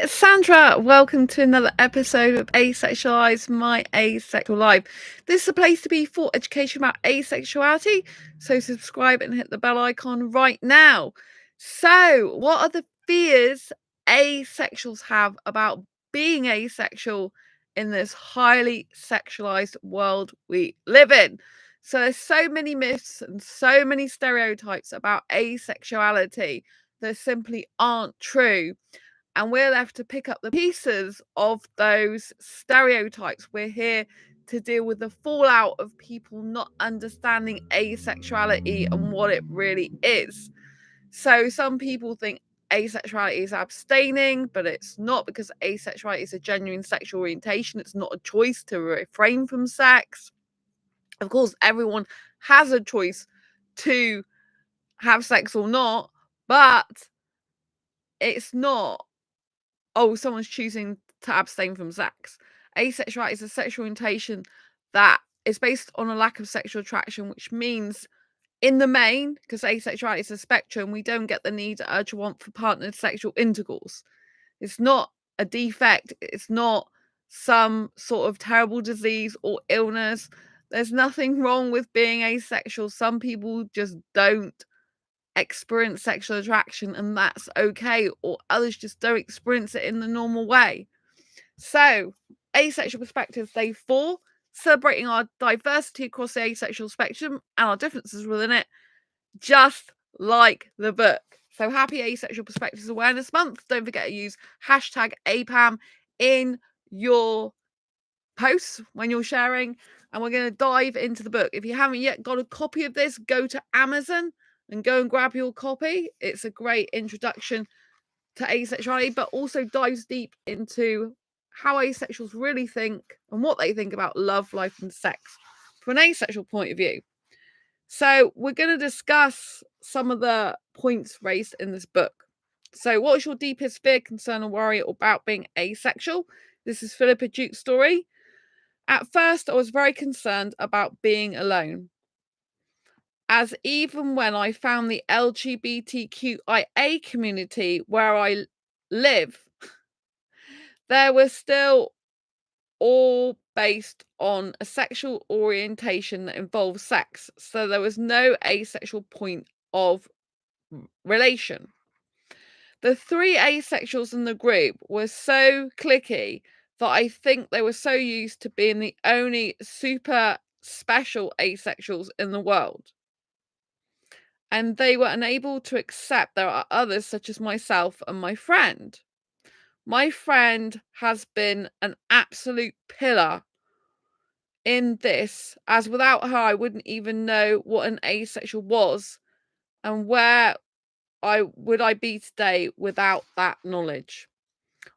It's Sandra. Welcome to another episode of Asexualise, my asexual life. This is a place to be for education about asexuality. So subscribe and hit the bell icon right now. So, what are the fears asexuals have about being asexual in this highly sexualized world we live in? So, there's so many myths and so many stereotypes about asexuality that simply aren't true, and we're left to pick up the pieces of those stereotypes. We're here to deal with the fallout of people not understanding asexuality and what it really is. So some people think asexuality is abstaining, but it's not, because asexuality is a genuine sexual orientation. It's not a choice to refrain from sex. Of course, everyone has a choice to have sex or not, but it's not, oh, someone's choosing to abstain from sex. Asexuality is a sexual orientation that is based on a lack of sexual attraction, which means, in the main, because asexuality is a spectrum, we don't get the need, urge, or want for partnered sexual intercourse. It's not a defect. It's not some sort of terrible disease or illness. There's nothing wrong with being asexual. Some people just don't experience sexual attraction, and that's okay, or others just don't experience it in the normal way. So, Asexual Perspectives Day 4, celebrating our diversity across the asexual spectrum and our differences within it, just like the book. So, happy Asexual Perspectives Awareness Month. Don't forget to use hashtag APAM in your posts when you're sharing, and we're going to dive into the book. If you haven't yet got a copy of this, go to Amazon and go and grab your copy. It's a great introduction to asexuality, but also dives deep into how asexuals really think and what they think about love, life, and sex from an asexual point of view. So we're going to discuss some of the points raised in this book. So, what is your deepest fear, concern, or worry about being asexual? This is Philippa Duke's story. At first, I was very concerned about being alone, as even when I found the LGBTQIA community where I live, there were still all based on a sexual orientation that involves sex. So there was no asexual point of relation. The three asexuals in the group were so cliquey that I think they were so used to being the only super special asexuals in the world, and they were unable to accept there are others, such as myself and my friend. My friend has been an absolute pillar in this, as without her, I wouldn't even know what an asexual was, and where would I be today without that knowledge.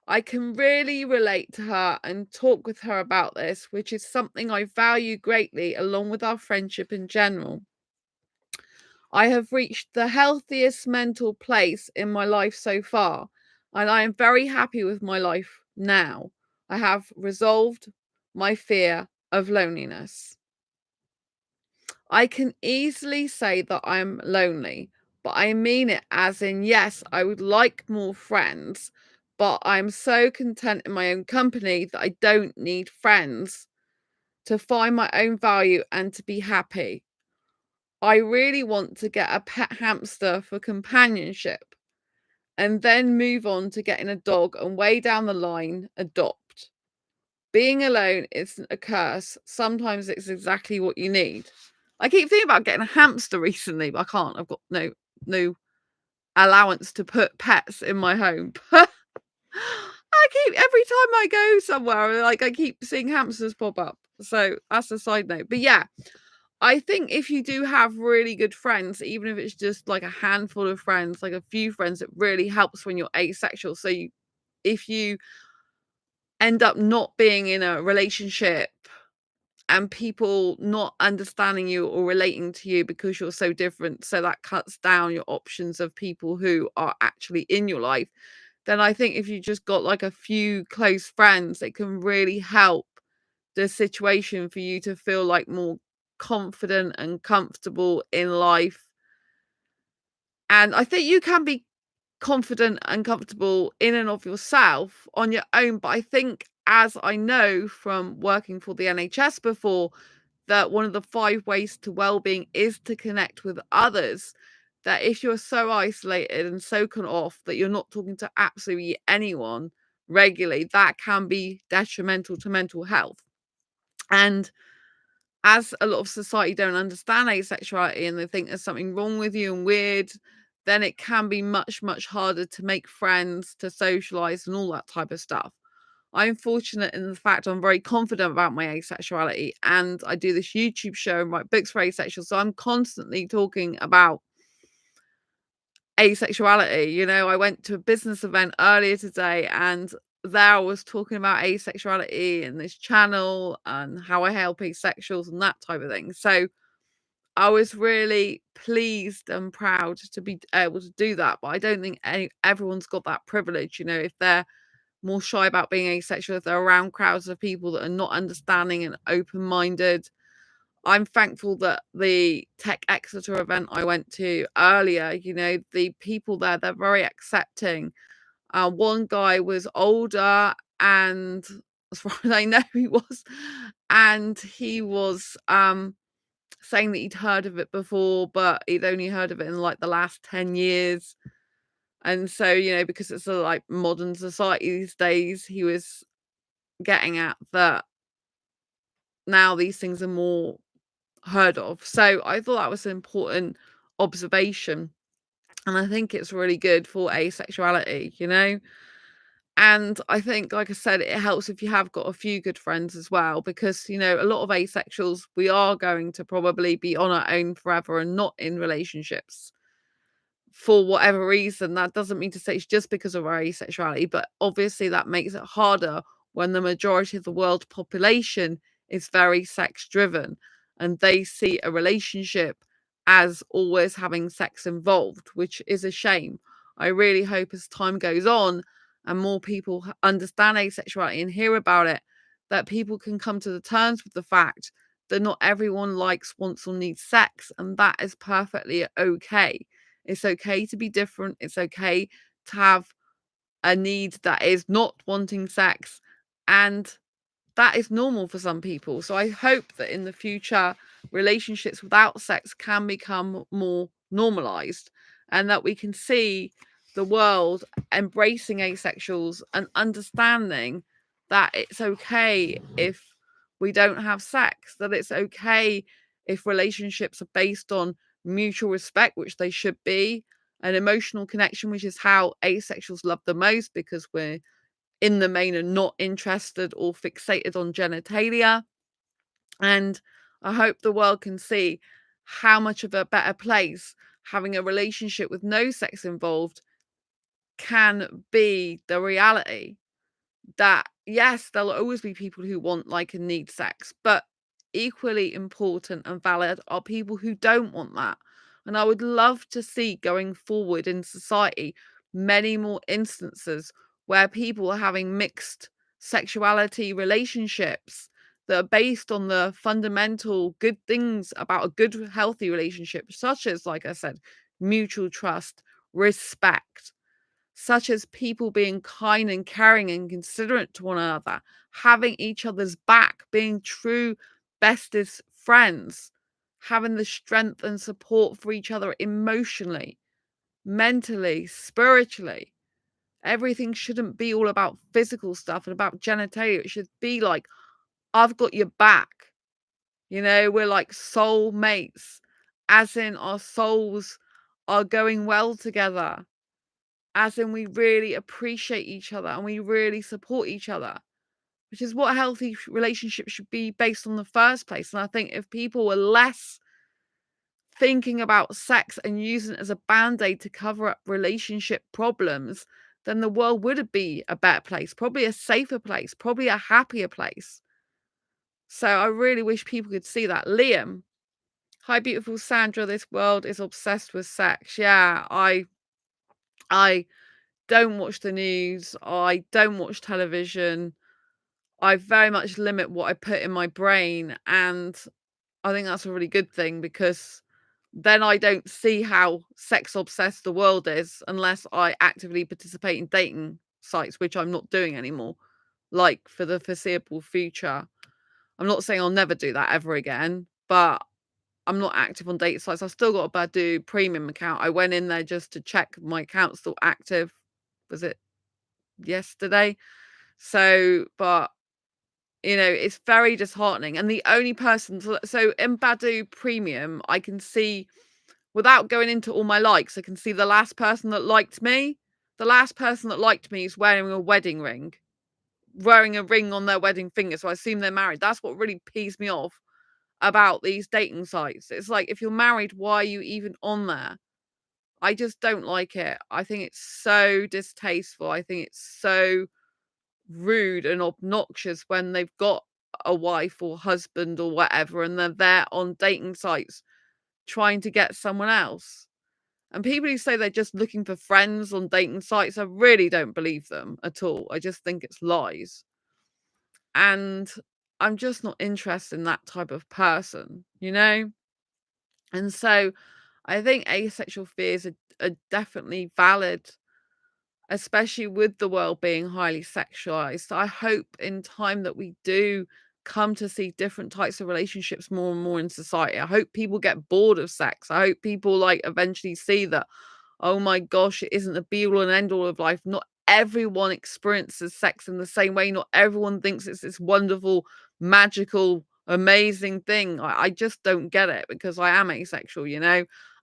I can really relate to her and talk with her about this, which is something I value greatly, along with our friendship in general. I have reached the healthiest mental place in my life so far, and I am very happy with my life now. I have resolved my fear of loneliness. I can easily say that I'm lonely, but I mean it as in, yes, I would like more friends, but I'm so content in my own company that I don't need friends to find my own value and to be happy. I really want to get a pet hamster for companionship and then move on to getting a dog, and way down the line, adopt. Being alone isn't a curse. Sometimes it's exactly what you need. I keep thinking about getting a hamster recently, but I can't. I've got no allowance to put pets in my home. I keep, every time I go somewhere, like, I keep seeing hamsters pop up. So that's a side note. But yeah, I think if you do have really good friends, even if it's just like a handful of friends, like a few friends, it really helps when you're asexual. So if you end up not being in a relationship and people not understanding you or relating to you because you're so different, so that cuts down your options of people who are actually in your life, then I think if you just got like a few close friends, it can really help the situation for you to feel like more confident and comfortable in life. And I think you can be confident and comfortable in and of yourself on your own. But I think, as I know from working for the NHS before, that one of the 5 ways to well-being is to connect with others. That if you're so isolated and so cut off that you're not talking to absolutely anyone regularly, that can be detrimental to mental health. And as a lot of society don't understand asexuality and they think there's something wrong with you and weird, then it can be much, much harder to make friends, to socialize, and all that type of stuff. I'm fortunate in the fact I'm very confident about my asexuality, and I do this YouTube show and write books for asexuals. So I'm constantly talking about asexuality. You know, I went to a business event earlier today, and there I was talking about asexuality and this channel and how I help asexuals and that type of thing. So I was really pleased and proud to be able to do that. But I don't think everyone's got that privilege. You know, if they're more shy about being asexual, if they're around crowds of people that are not understanding and open-minded. I'm thankful that the Tech Exeter event I went to earlier, you know, the people there, they're very accepting. One guy was older, and as far as I know, he was, and he was saying that he'd heard of it before, but he'd only heard of it in like the last 10 years. And so, you know, because it's a like modern society these days, he was getting at that now these things are more heard of. So I thought that was an important observation. And I think it's really good for asexuality, you know? And I think, like I said, it helps if you have got a few good friends as well, because, you know, a lot of asexuals, we are going to probably be on our own forever and not in relationships for whatever reason. That doesn't mean to say it's just because of our asexuality, but obviously that makes it harder when the majority of the world population is very sex driven and they see a relationship as always having sex involved, which is a shame. I really hope as time goes on and more people understand asexuality and hear about it, that people can come to the terms with the fact that not everyone likes, wants, or needs sex, and that is perfectly okay. It's okay to be different. It's okay to have a need that is not wanting sex. And that is normal for some people. So I hope that in the future, relationships without sex can become more normalized and that we can see the world embracing asexuals and understanding that it's okay if we don't have sex, that it's okay if relationships are based on mutual respect, which they should be, an emotional connection, which is how asexuals love the most because we're in the main are not interested or fixated on genitalia. And I hope the world can see how much of a better place having a relationship with no sex involved can be the reality. That yes, there'll always be people who want, like, and need sex, but equally important and valid are people who don't want that. And I would love to see going forward in society many more instances where people are having mixed sexuality relationships that are based on the fundamental good things about a good healthy relationship, such as, like I said, mutual trust, respect, such as people being kind and caring and considerate to one another, having each other's back, being true bestest friends, having the strength and support for each other emotionally, mentally, spiritually. Everything shouldn't be all about physical stuff and about genitalia. It should be like, I've got your back. You know, we're like soul mates, as in our souls are going well together, as in we really appreciate each other and we really support each other, which is what a healthy relationship should be based on in the first place. And I think if people were less thinking about sex and using it as a band-aid to cover up relationship problems, then the world would be a better place, probably a safer place, probably a happier place. So I really wish people could see that. Liam, hi beautiful Sandra, this world is obsessed with sex. Yeah, I don't watch the news. I don't watch television. I very much limit what I put in my brain. And I think that's a really good thing because then I don't see how sex obsessed the world is unless I actively participate in dating sites, which I'm not doing anymore, like for the foreseeable future. I'm not saying I'll never do that ever again, but I'm not active on dating sites. I've still got a Badoo premium account. I went in there just to check my account's still active. Was it yesterday? So, but it's very disheartening. And the only person, so in Badoo premium, I can see, without going into all my likes, I can see the last person that liked me. The last person that liked me is wearing a wedding ring, wearing a ring on their wedding finger. So I assume they're married. That's what really pees me off about these dating sites. It's like, if you're married, why are you even on there? I just don't like it. I think it's so distasteful. I think it's so rude and obnoxious when they've got a wife or husband or whatever and they're there on dating sites trying to get someone else. And people who say they're just looking for friends on dating sites, I really don't believe them at all. I just think it's lies. And I'm just not interested in that type of person, And so I think asexual fears are definitely valid, especially with the world being highly sexualized. I hope in time that we do come to see different types of relationships more and more in society. I hope people get bored of sex. I hope people eventually see that, oh my gosh, it isn't the be all and end all of life. Not everyone experiences sex in the same way. Not everyone thinks it's this wonderful, magical, amazing thing. I just don't get it because I am asexual.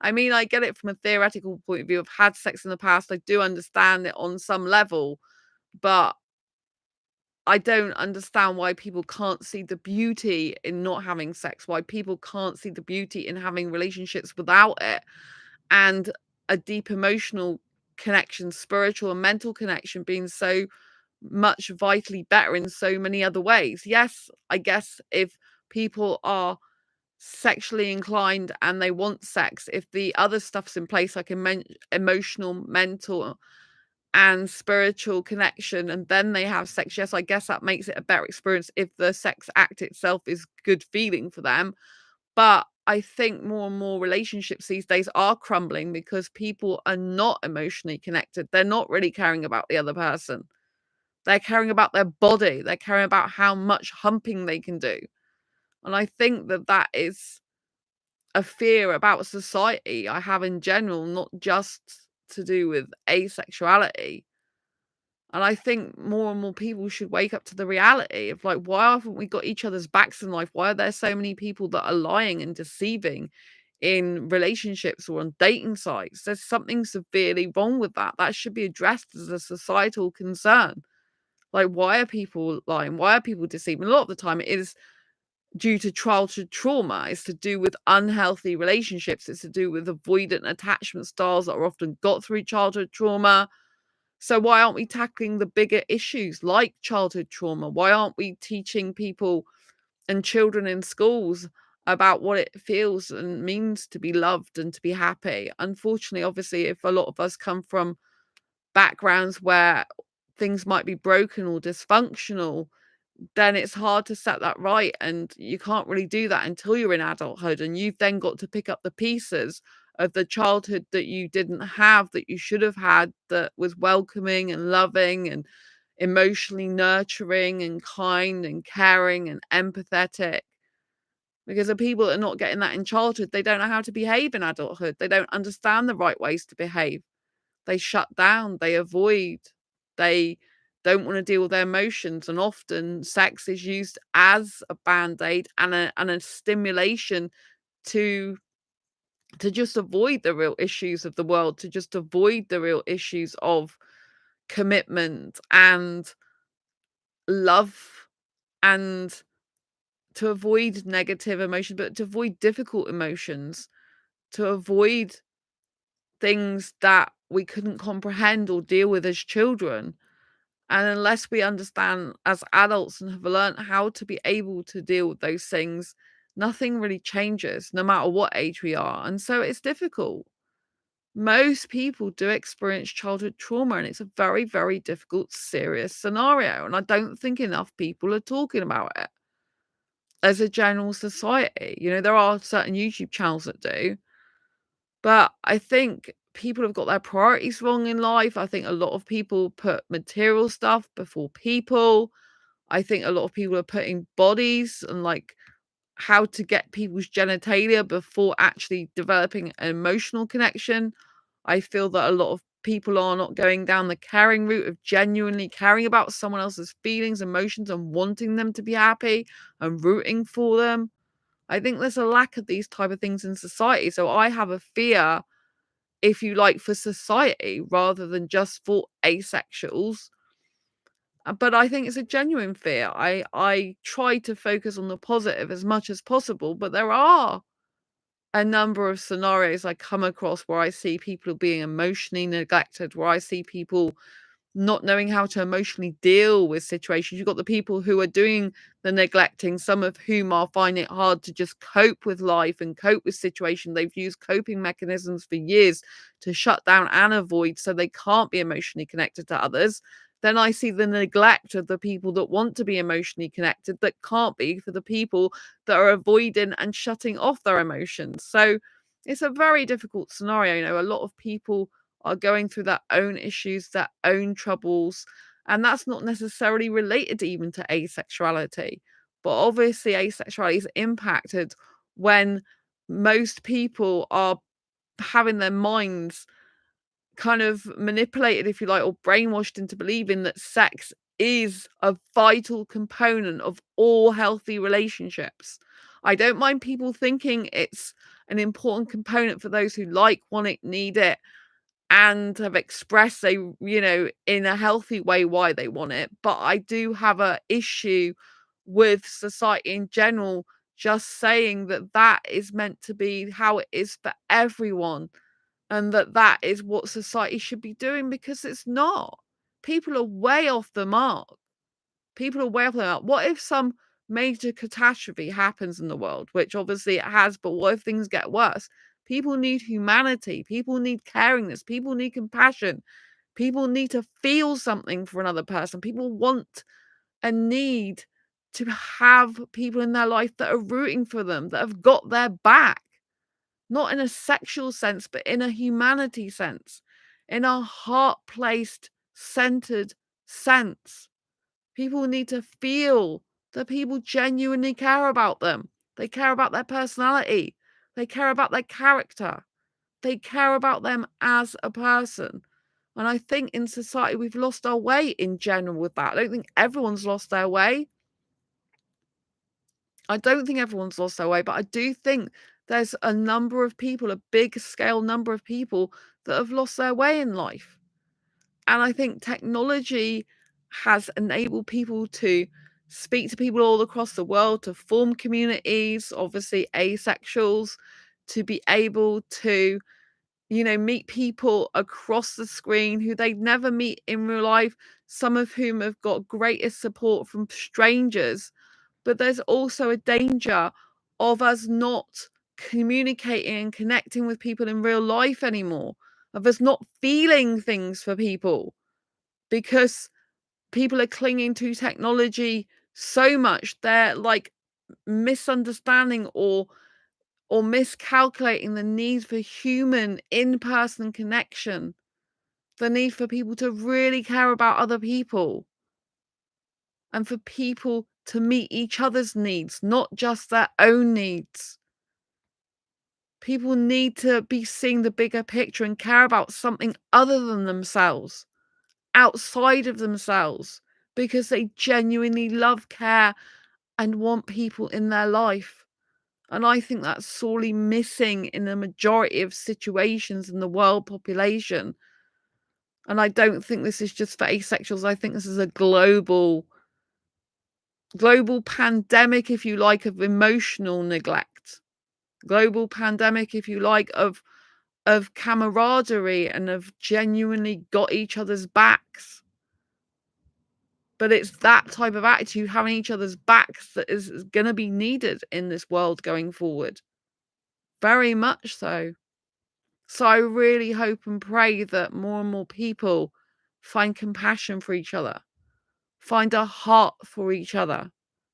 I mean, I get it from a theoretical point of view. I've had sex in the past. I do understand it on some level, but I don't understand why people can't see the beauty in not having sex, why people can't see the beauty in having relationships without it, and a deep emotional connection, spiritual and mental connection being so much vitally better in so many other ways. Yes, I guess if people are sexually inclined and they want sex, if the other stuff's in place, like emotional, mental, and spiritual connection, and then they have sex, yes, I guess that makes it a better experience if the sex act itself is good feeling for them. But I think more and more relationships these days are crumbling because people are not emotionally connected. They're not really caring about the other person. They're caring about their body. They're caring about how much humping they can do. And I think that that is a fear about society I have in general, not just to do with asexuality. And I think more and more people should wake up to the reality of why haven't we got each other's backs in life? Why are there so many people that are lying and deceiving in relationships or on dating sites? There's something severely wrong with that. That should be addressed as a societal concern. Why are people lying? Why are people deceiving? A lot of the time it is due to childhood trauma. It's to do with unhealthy relationships. It's to do with avoidant attachment styles that are often got through childhood trauma. So why aren't we tackling the bigger issues like childhood trauma? Why aren't we teaching people and children in schools about what it feels and means to be loved and to be happy? Unfortunately, obviously, if a lot of us come from backgrounds where things might be broken or dysfunctional, then it's hard to set that right. And you can't really do that until you're in adulthood. And you've then got to pick up the pieces of the childhood that you didn't have, that you should have had, that was welcoming and loving and emotionally nurturing and kind and caring and empathetic. Because the people that are not getting that in childhood, they don't know how to behave in adulthood. They don't understand the right ways to behave. They shut down, they avoid, they don't want to deal with their emotions. And often sex is used as a band-aid and a stimulation to just avoid the real issues of the world, to just avoid the real issues of commitment and love, and to avoid negative emotions, but to avoid difficult emotions, to avoid things that we couldn't comprehend or deal with as children. And unless we understand as adults and have learned how to be able to deal with those things, nothing really changes, no matter what age we are. And so it's difficult. Most people do experience childhood trauma, and it's a very, very difficult, serious scenario. And I don't think enough people are talking about it as a general society. There are certain YouTube channels that do, But I think people have got their priorities wrong in life. I think a lot of people put material stuff before people. I think a lot of people are putting bodies and like how to get people's genitalia before actually developing an emotional connection. I feel that a lot of people are not going down the caring route of genuinely caring about someone else's feelings, emotions, and wanting them to be happy and rooting for them. I think there's a lack of these type of things in society. So I have a fear, if you like, for society rather than just for asexuals. But I think it's a genuine fear. I try to focus on the positive as much as possible, but there are a number of scenarios I come across where I see people being emotionally neglected, where I see people not knowing how to emotionally deal with situations. You've got the people who are doing the neglecting, some of whom are finding it hard to just cope with life and cope with situations. They've used coping mechanisms for years to shut down and avoid, so they can't be emotionally connected to others. Then I see the neglect of the people that want to be emotionally connected that can't be, for the people that are avoiding and shutting off their emotions. So it's a very difficult scenario. You know, a lot of people are going through their own issues, their own troubles, and that's not necessarily related even to asexuality. But obviously, asexuality is impacted when most people are having their minds kind of manipulated, if you like, or brainwashed into believing that sex is a vital component of all healthy relationships. I don't mind people thinking it's an important component for those who like, want it, need it, and have expressed in a healthy way why they want it. But I do have a issue with society in general just saying that that is meant to be how it is for everyone, and that that is what society should be doing, because it's not. People are way off the mark. People are way off the mark. What if some major catastrophe happens in the world, which obviously it has, but what if things get worse? People need humanity. People need caringness. People need compassion. People need to feel something for another person. People want and need to have people in their life that are rooting for them, that have got their back, not in a sexual sense, but in a humanity sense, in a heart placed, centered sense. People need to feel that people genuinely care about them. They care about their personality. They care about their character. They care about them as a person. And I think in society, we've lost our way in general with that. I don't think everyone's lost their way. I don't think everyone's lost their way, but I do think there's a number of people, a big scale number of people that have lost their way in life. And I think technology has enabled people to speak to people all across the world, to form communities, obviously asexuals, to be able to, meet people across the screen who they'd never meet in real life, some of whom have got greatest support from strangers. But there's also a danger of us not communicating and connecting with people in real life anymore, of us not feeling things for people, because people are clinging to technology so much. They're like misunderstanding or miscalculating the need for human in-person connection, the need for people to really care about other people, and for people to meet each other's needs, not just their own needs. People need to be seeing the bigger picture and care about something other than themselves, outside of themselves, because they genuinely love, care, and want people in their life. And I think that's sorely missing in the majority of situations in the world population. And I don't think this is just for asexuals. I think this is a global pandemic, if you like, of emotional neglect. Global pandemic, if you like, of camaraderie and of genuinely got each other's backs. But it's that type of attitude, having each other's backs, that is going to be needed in this world going forward. Very much so. So I really hope and pray that more and more people find compassion for each other, find a heart for each other,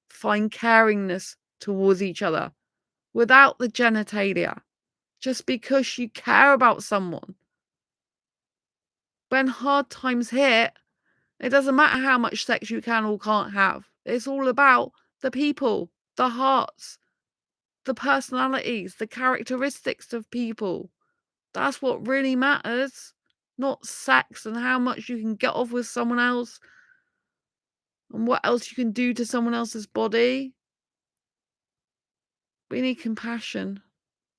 find caringness towards each other without the genitalia, just because you care about someone. When hard times hit, it doesn't matter how much sex you can or can't have. It's all about the people, the hearts, the personalities, the characteristics of people. That's what really matters, not sex and how much you can get off with someone else and what else you can do to someone else's body. We need compassion.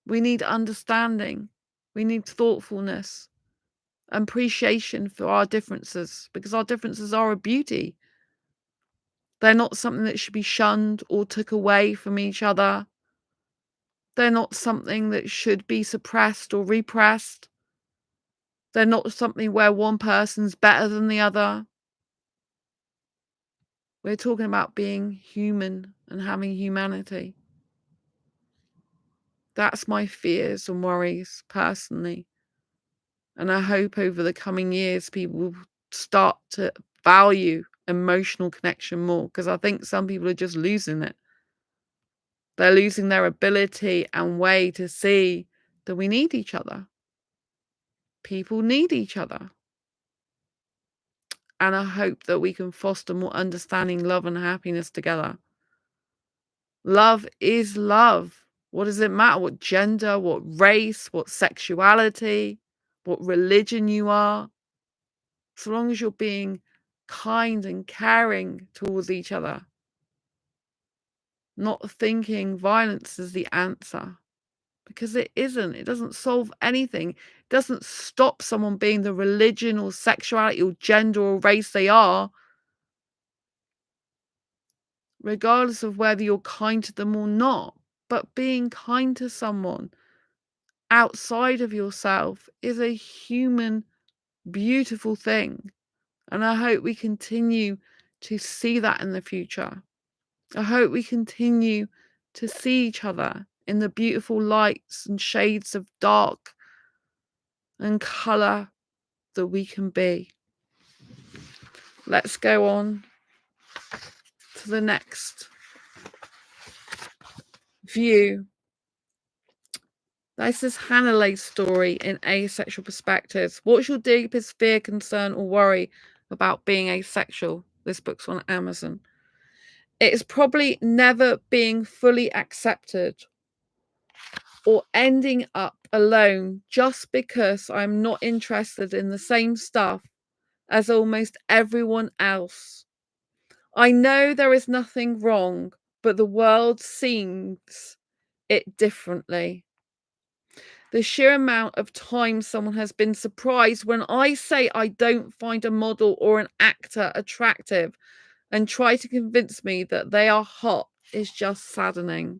We need understanding. We need thoughtfulness and appreciation for our differences, because our differences are a beauty. They're not something that should be shunned or took away from each other. They're not something that should be suppressed or repressed. They're not something where one person's better than the other. We're talking about being human and having humanity. That's my fears and worries personally. And I hope over the coming years people will start to value emotional connection more, because I think some people are just losing it. They're losing their ability and way to see that we need each other. People need each other. And I hope that we can foster more understanding, love, and happiness together. Love is love. What does it matter? What gender, what race, what sexuality, what religion you are? So long as you're being kind and caring towards each other. Not thinking violence is the answer. Because it isn't. It doesn't solve anything. It doesn't stop someone being the religion or sexuality or gender or race they are, regardless of whether you're kind to them or not. But being kind to someone outside of yourself is a human, beautiful thing. And I hope we continue to see that in the future. I hope we continue to see each other in the beautiful lights and shades of dark and colour that we can be. Let's go on to the next view. This is Hannah's story in Asexual Perspectives. What's your deepest fear, concern, or worry about being asexual? This book's on Amazon. It is probably never being fully accepted or ending up alone just because I'm not interested in the same stuff as almost everyone else. I know there is nothing wrong, but the world sees it differently. The sheer amount of time someone has been surprised when I say I don't find a model or an actor attractive and try to convince me that they are hot is just saddening.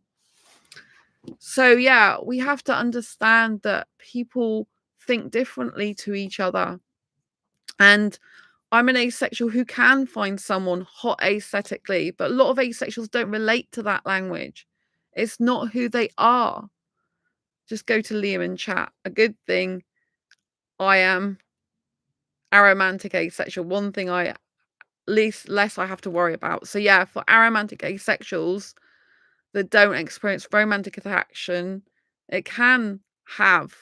So yeah, we have to understand that people think differently to each other. And I'm an asexual who can find someone hot aesthetically, but a lot of asexuals don't relate to that language. It's not who they are. Just go to Liam and chat. A good thing, I am aromantic asexual. One thing less I have to worry about. So yeah, for aromantic asexuals that don't experience romantic attraction, it can have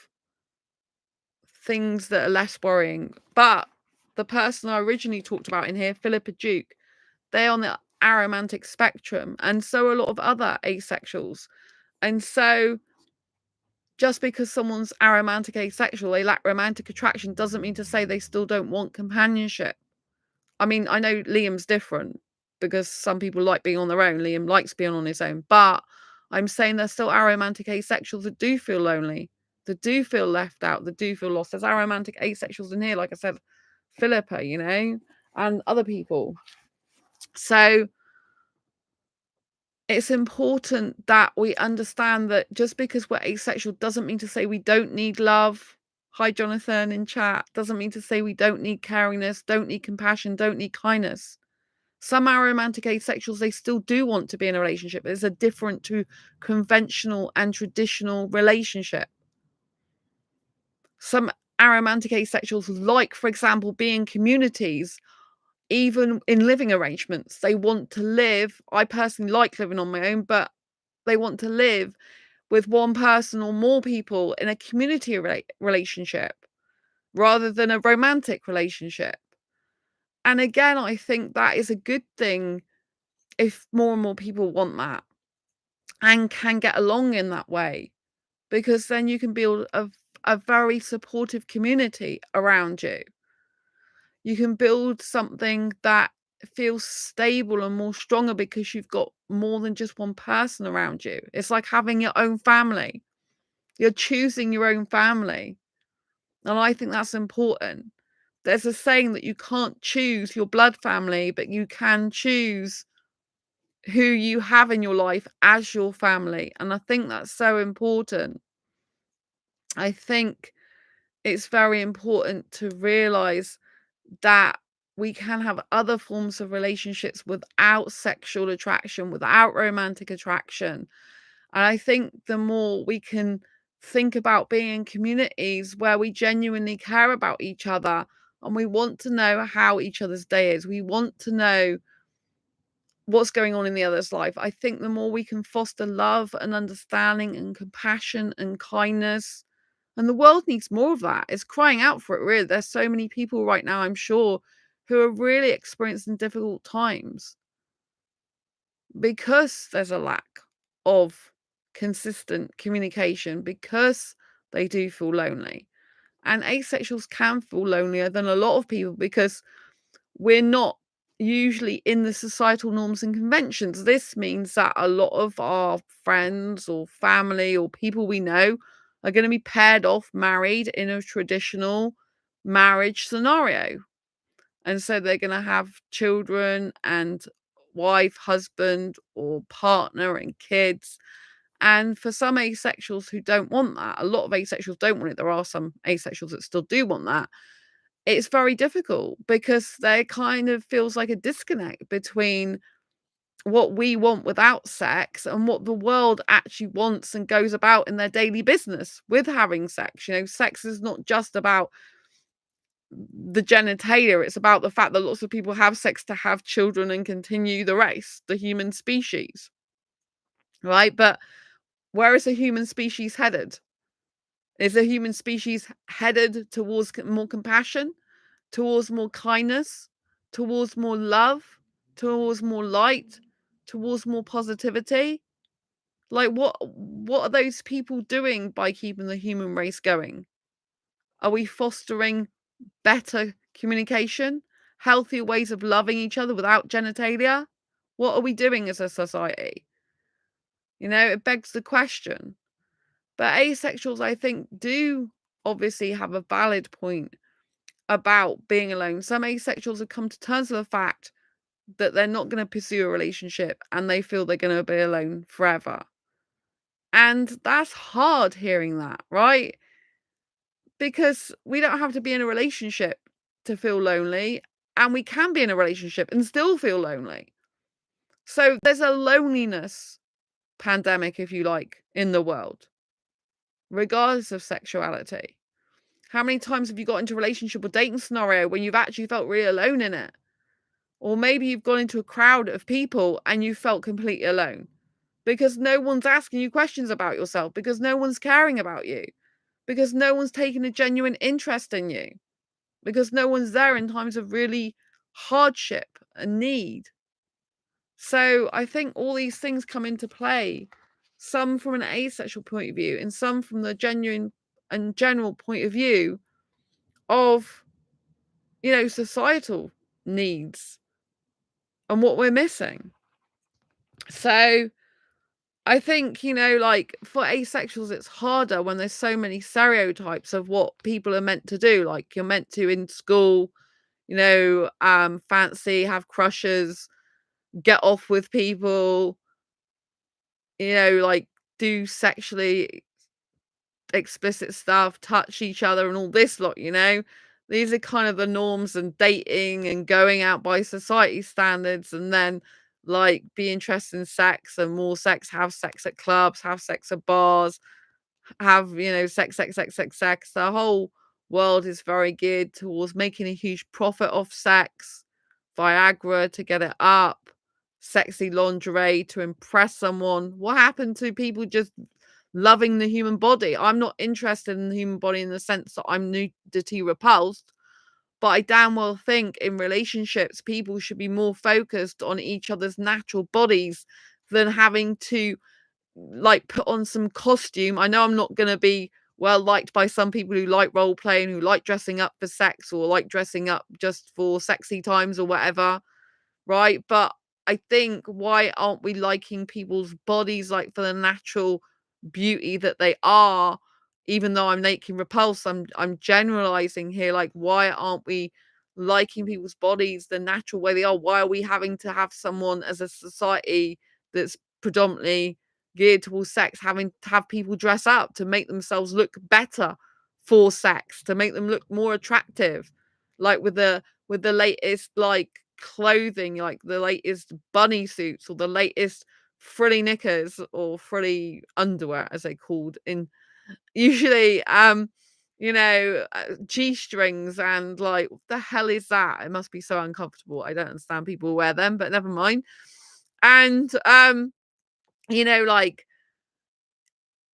things that are less worrying. But the person I originally talked about in here, Philippa Duke, they're on the aromantic spectrum, and so are a lot of other asexuals. And so just because someone's aromantic asexual, they lack romantic attraction, doesn't mean to say they still don't want companionship. I mean, I know Liam's different because some people like being on their own. Liam likes being on his own, but I'm saying there's still aromantic asexuals that do feel lonely, that do feel left out, that do feel lost. There's aromantic asexuals in here, like I said, Philippa, and other people. So it's important that we understand that just because we're asexual doesn't mean to say we don't need love. Hi, Jonathan in chat. Doesn't mean to say we don't need caringness, don't need compassion, don't need kindness. Some aromantic asexuals, they still do want to be in a relationship. It's a different to conventional and traditional relationship. Some aromantic asexuals like, for example, being communities, even in living arrangements. They want to live. I personally like living on my own, but they want to live with one person or more people in a community relationship rather than a romantic relationship. And again, I think that is a good thing if more and more people want that and can get along in that way, because then you can build a very supportive community around you. You can build something that feels stable and more stronger because you've got more than just one person around you. It's like having your own family. You're choosing your own family. And I think that's important. There's a saying that you can't choose your blood family, but you can choose who you have in your life as your family. And I think that's so important. I think it's very important to realize that we can have other forms of relationships without sexual attraction, without romantic attraction. And I think the more we can think about being in communities where we genuinely care about each other and we want to know how each other's day is, we want to know what's going on in the other's life. I think the more we can foster love and understanding and compassion and kindness, and the world needs more of that. It's crying out for it, really. There's so many people right now, I'm sure, who are really experiencing difficult times because there's a lack of consistent communication, because they do feel lonely. And asexuals can feel lonelier than a lot of people because we're not usually in the societal norms and conventions. This means that a lot of our friends or family or people we know are going to be paired off, married in a traditional marriage scenario. And so they're going to have children and wife, husband, or partner and kids. And for some asexuals who don't want that, a lot of asexuals don't want it. There are some asexuals that still do want that. It's very difficult because there kind of feels like a disconnect between what we want without sex and what the world actually wants and goes about in their daily business with having sex. You know, sex is not just about the genitalia, it's about the fact that lots of people have sex to have children and continue the race, the human species, right? But where is the human species headed? Is the human species headed towards more compassion, towards more kindness, towards more love, towards more light, towards more positivity? Like what are those people doing by keeping the human race going? Are we fostering better communication, healthier ways of loving each other without genitalia? What are we doing as a society? You know, it begs the question. But asexuals, I think, do obviously have a valid point about being alone. Some asexuals have come to terms with the fact that they're not going to pursue a relationship and they feel they're going to be alone forever. And that's hard hearing that, right? Because we don't have to be in a relationship to feel lonely, and we can be in a relationship and still feel lonely. So there's a loneliness pandemic, if you like, in the world, regardless of sexuality. How many times have you got into a relationship or dating scenario when you've actually felt really alone in it? Or maybe you've gone into a crowd of people and you felt completely alone because no one's asking you questions about yourself, because no one's caring about you, because no one's taking a genuine interest in you, because no one's there in times of really hardship and need. So I think all these things come into play, some from an asexual point of view and some from the genuine and general point of view of, you know, societal needs and what we're missing. So I think, you know, like for asexuals, it's harder when there's so many stereotypes of what people are meant to do. Like you're meant to in school, you know, fancy, have crushes, get off with people, you know, like do sexually explicit stuff, touch each other and all this lot, you know. These are kind of the norms and dating and going out by society standards, and then like be interested in sex and more sex, have sex at clubs, have sex at bars, have, you know, sex, sex, sex, sex, sex. The whole world is very geared towards making a huge profit off sex, Viagra to get it up, sexy lingerie to impress someone. What happened to people just loving the human body. I'm not interested in the human body in the sense that I'm nudity repulsed, but I damn well think in relationships, people should be more focused on each other's natural bodies than having to like put on some costume. I know I'm not going to be well liked by some people who like role playing, who like dressing up for sex or like dressing up just for sexy times or whatever, right? But I think, why aren't we liking people's bodies like for the natural beauty that they are? Even though I'm making repulse, I'm generalizing here. Like, why aren't we liking people's bodies the natural way they are? Why are we having to have someone as a society that's predominantly geared towards sex, having to have people dress up to make themselves look better for sex, to make them look more attractive, like with the latest like clothing, like the latest bunny suits or the latest frilly knickers or frilly underwear as they called in usually g-strings, and like, what the hell is that? It must be so uncomfortable. I don't understand people who wear them, but never mind. And like,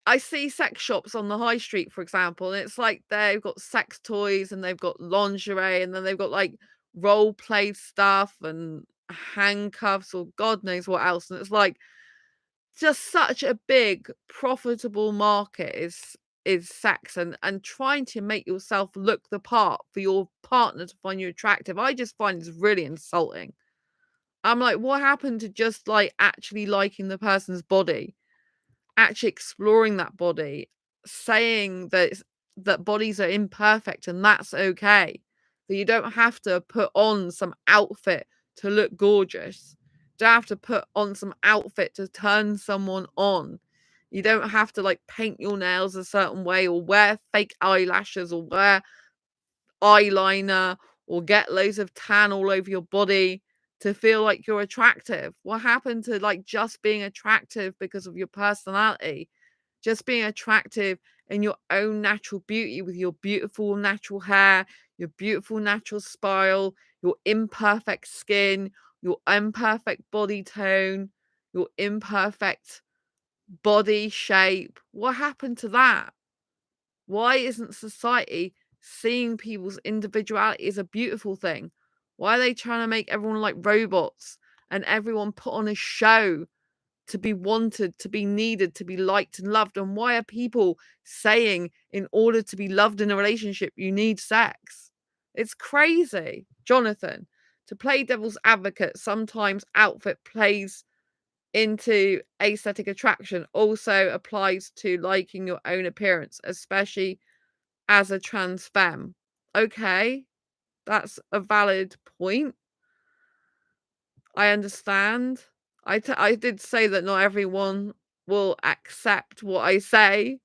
I see sex shops on the high street, for example, and it's like they've got sex toys and they've got lingerie and then they've got like role play stuff and handcuffs or God knows what else. And it's like just such a big profitable market is sex, and trying to make yourself look the part for your partner to find you attractive. I just find it's really insulting. I'm like, what happened to just like actually liking the person's body? Actually exploring that body, saying that that bodies are imperfect and that's okay. That you don't have to put on some outfit to look gorgeous. You don't have to put on some outfit to turn someone on. You don't have to like paint your nails a certain way or wear fake eyelashes or wear eyeliner or get loads of tan all over your body to feel like you're attractive. What happened to like just being attractive because of your personality? Just being attractive in your own natural beauty with your beautiful natural hair, your beautiful natural smile, your imperfect skin, your imperfect body tone, your imperfect body shape. What happened to that? Why isn't society seeing people's individuality as a beautiful thing? Why are they trying to make everyone like robots and everyone put on a show to be wanted, to be needed, to be liked and loved? And why are people saying in order to be loved in a relationship, you need sex? It's crazy. Jonathan, to play devil's advocate, sometimes outfit plays into aesthetic attraction, also applies to liking your own appearance, especially as a trans femme. Okay, that's a valid point. I understand. I did say that not everyone will accept what I say,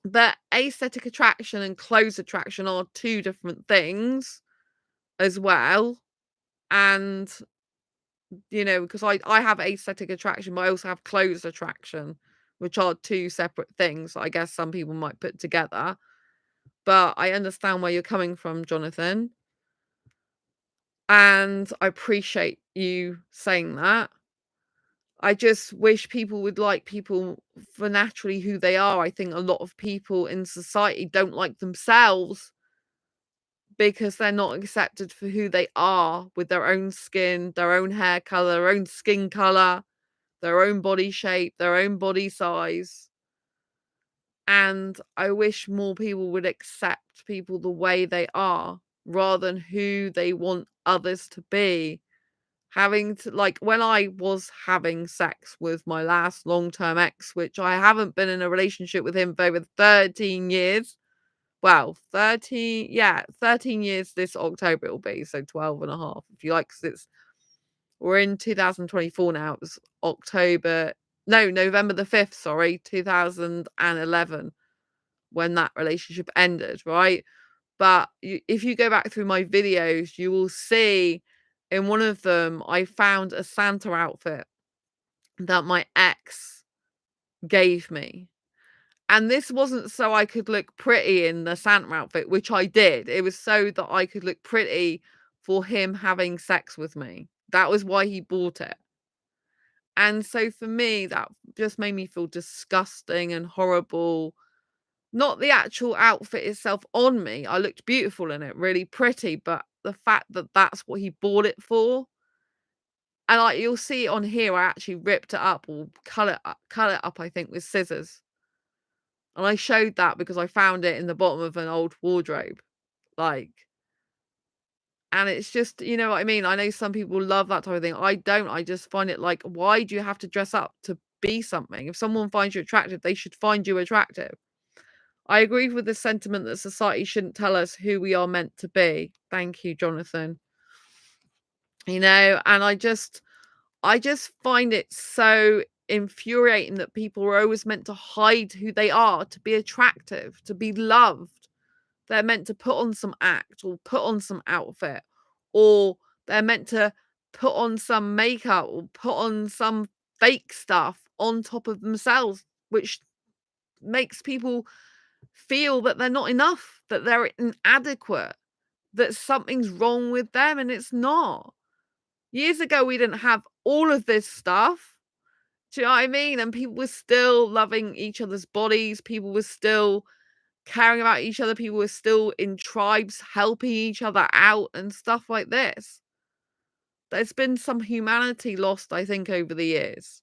but aesthetic attraction and clothes attraction are two different things as well. And because I have aesthetic attraction, but I also have clothes attraction, which are two separate things I guess some people might put together. But I understand where you're coming from, Jonathan. And I appreciate you saying that. I just wish people would like people for naturally who they are. I think a lot of people in society don't like themselves because they're not accepted for who they are, with their own skin, their own hair color, their own skin color, their own body shape, their own body size. And I wish more people would accept people the way they are rather than who they want others to be. Having to, like, when I was having sex with my last long-term ex, which I haven't been in a relationship with him for over 13 years. Well, 13, yeah, 13 years this October it'll be, so 12 and a half, if you like, because we're in 2024 now. It was November the 5th, sorry, 2011, when that relationship ended, right? But if you go back through my videos, you will see in one of them, I found a Santa outfit that my ex gave me. And this wasn't so I could look pretty in the Santa outfit, which I did. It was so that I could look pretty for him having sex with me. That was why he bought it. And so for me, that just made me feel disgusting and horrible. Not the actual outfit itself on me. I looked beautiful in it, really pretty, but the fact that that's what he bought it for. And like you'll see on here, I actually ripped it up or cut it up, I think, with scissors. And I showed that because I found it in the bottom of an old wardrobe. Like, and it's just, you know what I mean? I know some people love that type of thing. I don't. I just find it like, why do you have to dress up to be something? If someone finds you attractive, they should find you attractive. I agree with the sentiment that society shouldn't tell us who we are meant to be. Thank you, Jonathan. You know, and I just find it so infuriating that people are always meant to hide who they are, to be attractive, to be loved. They're meant to put on some act or put on some outfit, or they're meant to put on some makeup or put on some fake stuff on top of themselves, which makes people feel that they're not enough, that they're inadequate, that something's wrong with them, and it's not. Years ago, we didn't have all of this stuff. Do you know what I mean? And people were still loving each other's bodies. People were still caring about each other. People were still in tribes helping each other out and stuff like this. There's been some humanity lost, I think, over the years.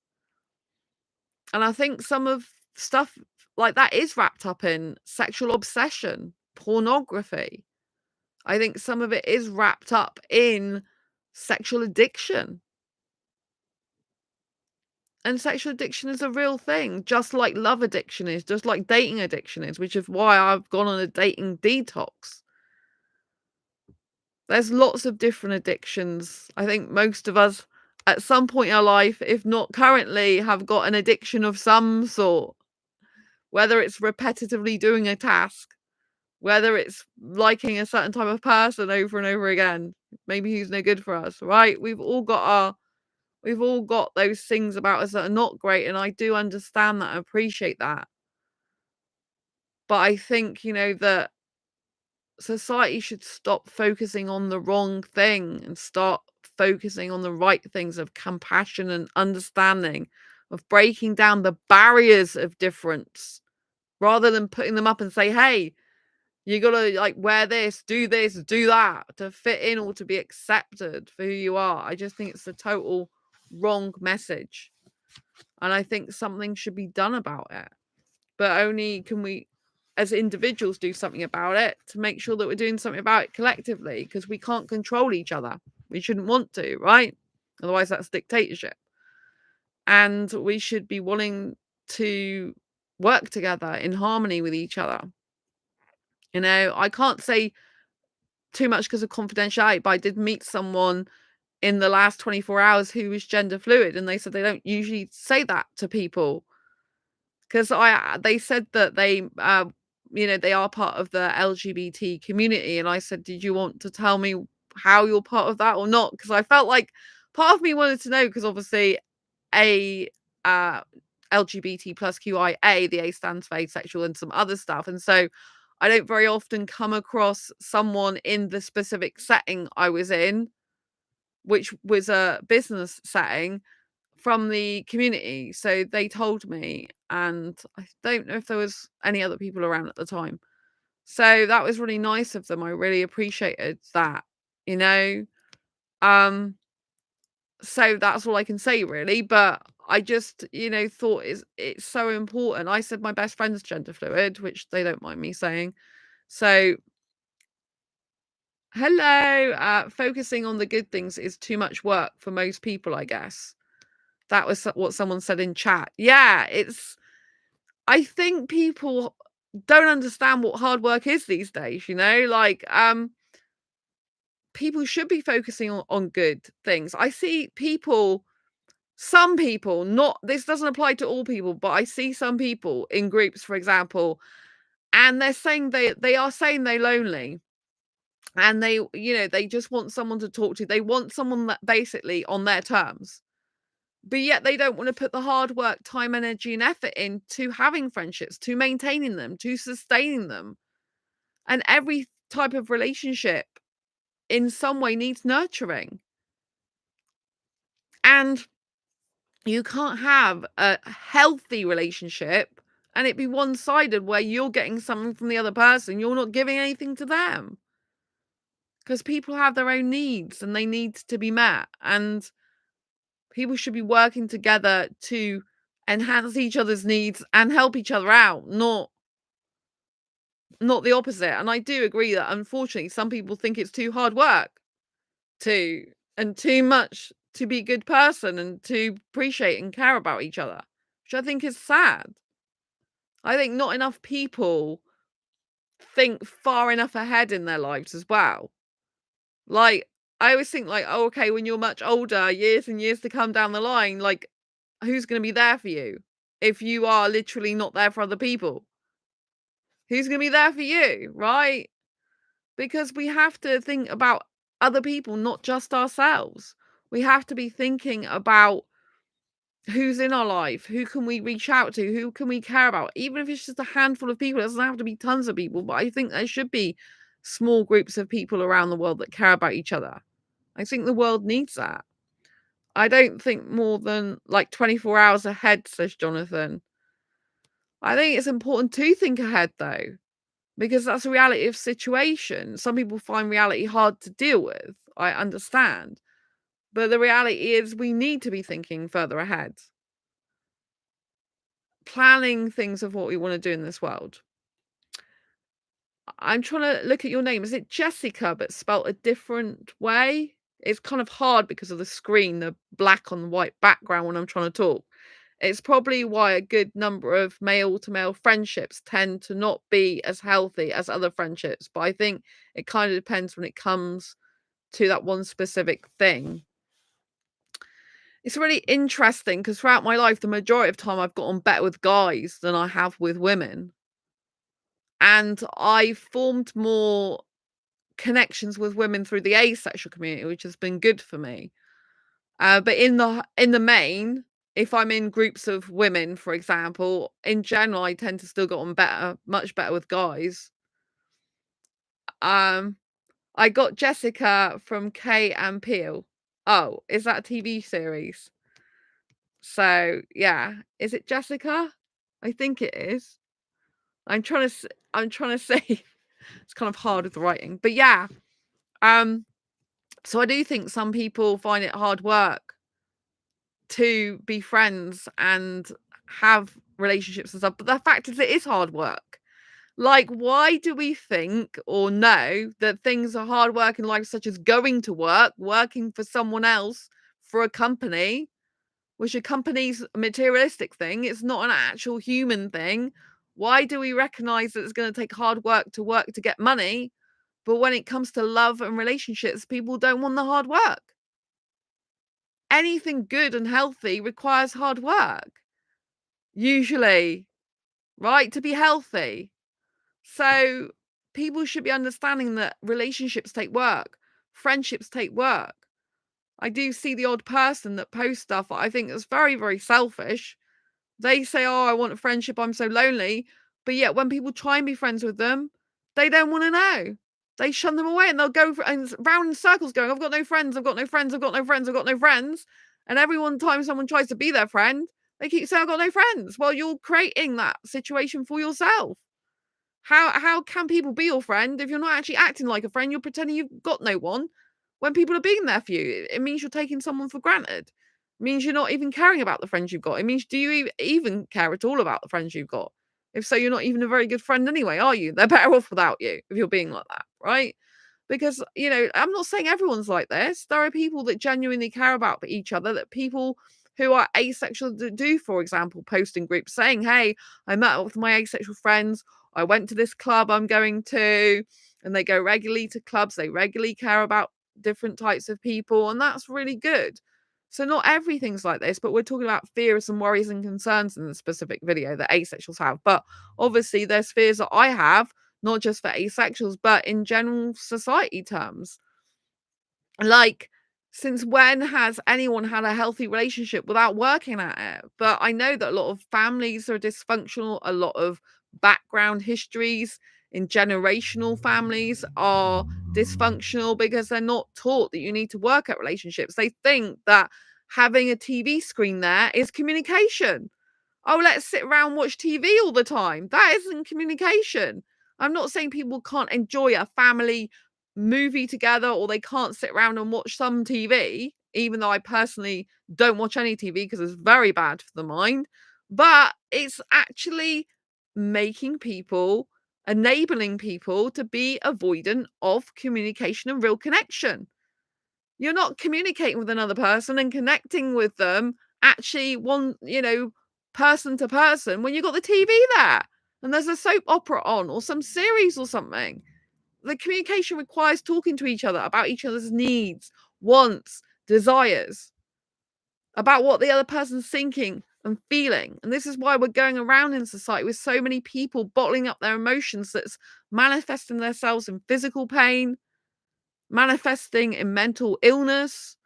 And I think some of stuff like that is wrapped up in sexual obsession, pornography. I think some of it is wrapped up in sexual addiction. And sexual addiction is a real thing, just like love addiction is, just like dating addiction is, which is why I've gone on a dating detox. There's lots of different addictions. I think most of us at some point in our life, if not currently, have got an addiction of some sort. Whether it's repetitively doing a task, whether it's liking a certain type of person over and over again. Maybe he's no good for us, right? We've all got those things about us that are not great, and I do understand that and appreciate that. But I think, you know, that society should stop focusing on the wrong thing and start focusing on the right things of compassion and understanding, of breaking down the barriers of difference rather than putting them up and say, hey, you gotta like wear this, do that to fit in or to be accepted for who you are. I just think it's a total wrong message. And I think something should be done about it. But only can we, as individuals, do something about it to make sure that we're doing something about it collectively, because we can't control each other. We shouldn't want to, right? Otherwise, that's dictatorship. And we should be willing to work together in harmony with each other. You know, I can't say too much because of confidentiality, but I did meet someone in the last 24 hours who was gender fluid, and they said they don't usually say that to people. Because they said that they, you know, they are part of the LGBT community, and I said, "Did you want to tell me how you're part of that or not?" Because I felt like part of me wanted to know, because obviously, uh, LGBT plus QIA, the A stands for asexual and some other stuff, and so I don't very often come across someone in the specific setting I was in, which was a business setting, from the community. So they told me, and I don't know if there was any other people around at the time. So that was really nice of them. I really appreciated that, you know. Um, so that's all I can say really. But I just, you know, thought it's so important. I said my best friend's gender fluid, which they don't mind me saying. So hello, focusing on the good things is too much work for most people, I guess. That was what someone said in chat. Yeah, I think people don't understand what hard work is these days, you know? Like, people should be focusing on good things. I see people, some people, not this doesn't apply to all people, but I see some people in groups, for example, and they're saying they are saying they're lonely. And they, you know, they just want someone to talk to. They want someone that basically on their terms. But yet they don't want to put the hard work, time, energy, and effort into having friendships, to maintaining them, to sustaining them. And every type of relationship in some way needs nurturing. And You can't have a healthy relationship and it be one-sided where you're getting something from the other person, you're not giving anything to them. Because people have their own needs and they need to be met, and people should be working together to enhance each other's needs and help each other out, not the opposite. And I do agree that unfortunately some people think it's too hard work to and too much to be a good person and to appreciate and care about each other, which I think is sad. I think not enough people think far enough ahead in their lives as well. Like, I always think like, oh, okay, when you're much older, years and years to come down the line, like, who's going to be there for you if you are literally not there for other people? Who's going to be there for you, right? Because we have to think about other people, not just ourselves. We have to be thinking about who's in our life, who can we reach out to, who can we care about, even if it's just a handful of people. It doesn't have to be tons of people, but I think there should be small groups of people around the world that care about each other. I think the world needs that. I don't think more than like 24 hours ahead, says Jonathan. I think it's important to think ahead though, because that's the reality of situation. Some people find reality hard to deal with. I understand. But the reality is we need to be thinking further ahead. Planning things of what we want to do in this world. I'm trying to look at your name. Is it Jessica, but spelt a different way? It's kind of hard because of the screen, the black on white background when I'm trying to talk. It's probably why a good number of male to male friendships tend to not be as healthy as other friendships. But I think it kind of depends when it comes to that one specific thing. It's really interesting because throughout my life, the majority of time I've got on better with guys than I have with women. And I formed more connections with women through the asexual community, which has been good for me. But in the main, if I'm in groups of women, for example, in general, I tend to still get on much better with guys. I got Jessica from Kay and Peele. Oh, is that a TV series? So yeah, is it Jessica? I think it is. I'm trying to say it's kind of hard with the writing, but yeah. So I do think some people find it hard work to be friends and have relationships and stuff. But the fact is, it is hard work. Like, why do we think or know that things are hard work in life, such as going to work, working for someone else, for a company, which a company's a materialistic thing? It's not an actual human thing. Why do we recognize that it's going to take hard work to get money? But when it comes to love and relationships, people don't want the hard work. Anything good and healthy requires hard work, usually, right? To be healthy. So people should be understanding that relationships take work, friendships take work. I do see the odd person that posts stuff that I think is very, very selfish. They say, oh, I want a friendship, I'm so lonely. But yet when people try and be friends with them, they don't want to know. They shun them away and they'll go round in circles going, I've got no friends, I've got no friends, I've got no friends, I've got no friends. And every one time someone tries to be their friend, they keep saying, I've got no friends. Well, you're creating that situation for yourself. How can people be your friend if you're not actually acting like a friend? You're pretending you've got no one when people are being there for you. It means you're taking someone for granted. It means you're not even caring about the friends you've got. It means, do you even care at all about the friends you've got? If so, you're not even a very good friend anyway, are you? They're better off without you if you're being like that, right? Because, I'm not saying everyone's like this. There are people that genuinely care about each other, that people who are asexual do, for example, post in groups saying, hey, I met up with my asexual friends. I went to this club I'm going to, and they go regularly to clubs. They regularly care about different types of people, and that's really good. So not everything's like this, but we're talking about fears and worries and concerns in the specific video that asexuals have. But obviously there's fears that I have, not just for asexuals, but in general society terms. Like, since when has anyone had a healthy relationship without working at it? But I know that a lot of families are dysfunctional, a lot of background histories in generational families are dysfunctional because they're not taught that you need to work at relationships. They think that having a TV screen there is communication. Oh, let's sit around and watch TV all the time. That isn't communication. I'm not saying people can't enjoy a family movie together or they can't sit around and watch some TV, even though I personally don't watch any TV because it's very bad for the mind. But it's actually making people, enabling people to be avoidant of communication and real connection. You're not communicating with another person and connecting with them actually person to person when you've got the TV there and there's a soap opera on or some series or something. The communication requires talking to each other about each other's needs, wants, desires, about what the other person's thinking and feeling. And this is why we're going around in society with so many people bottling up their emotions that's manifesting themselves in physical pain, manifesting in mental illness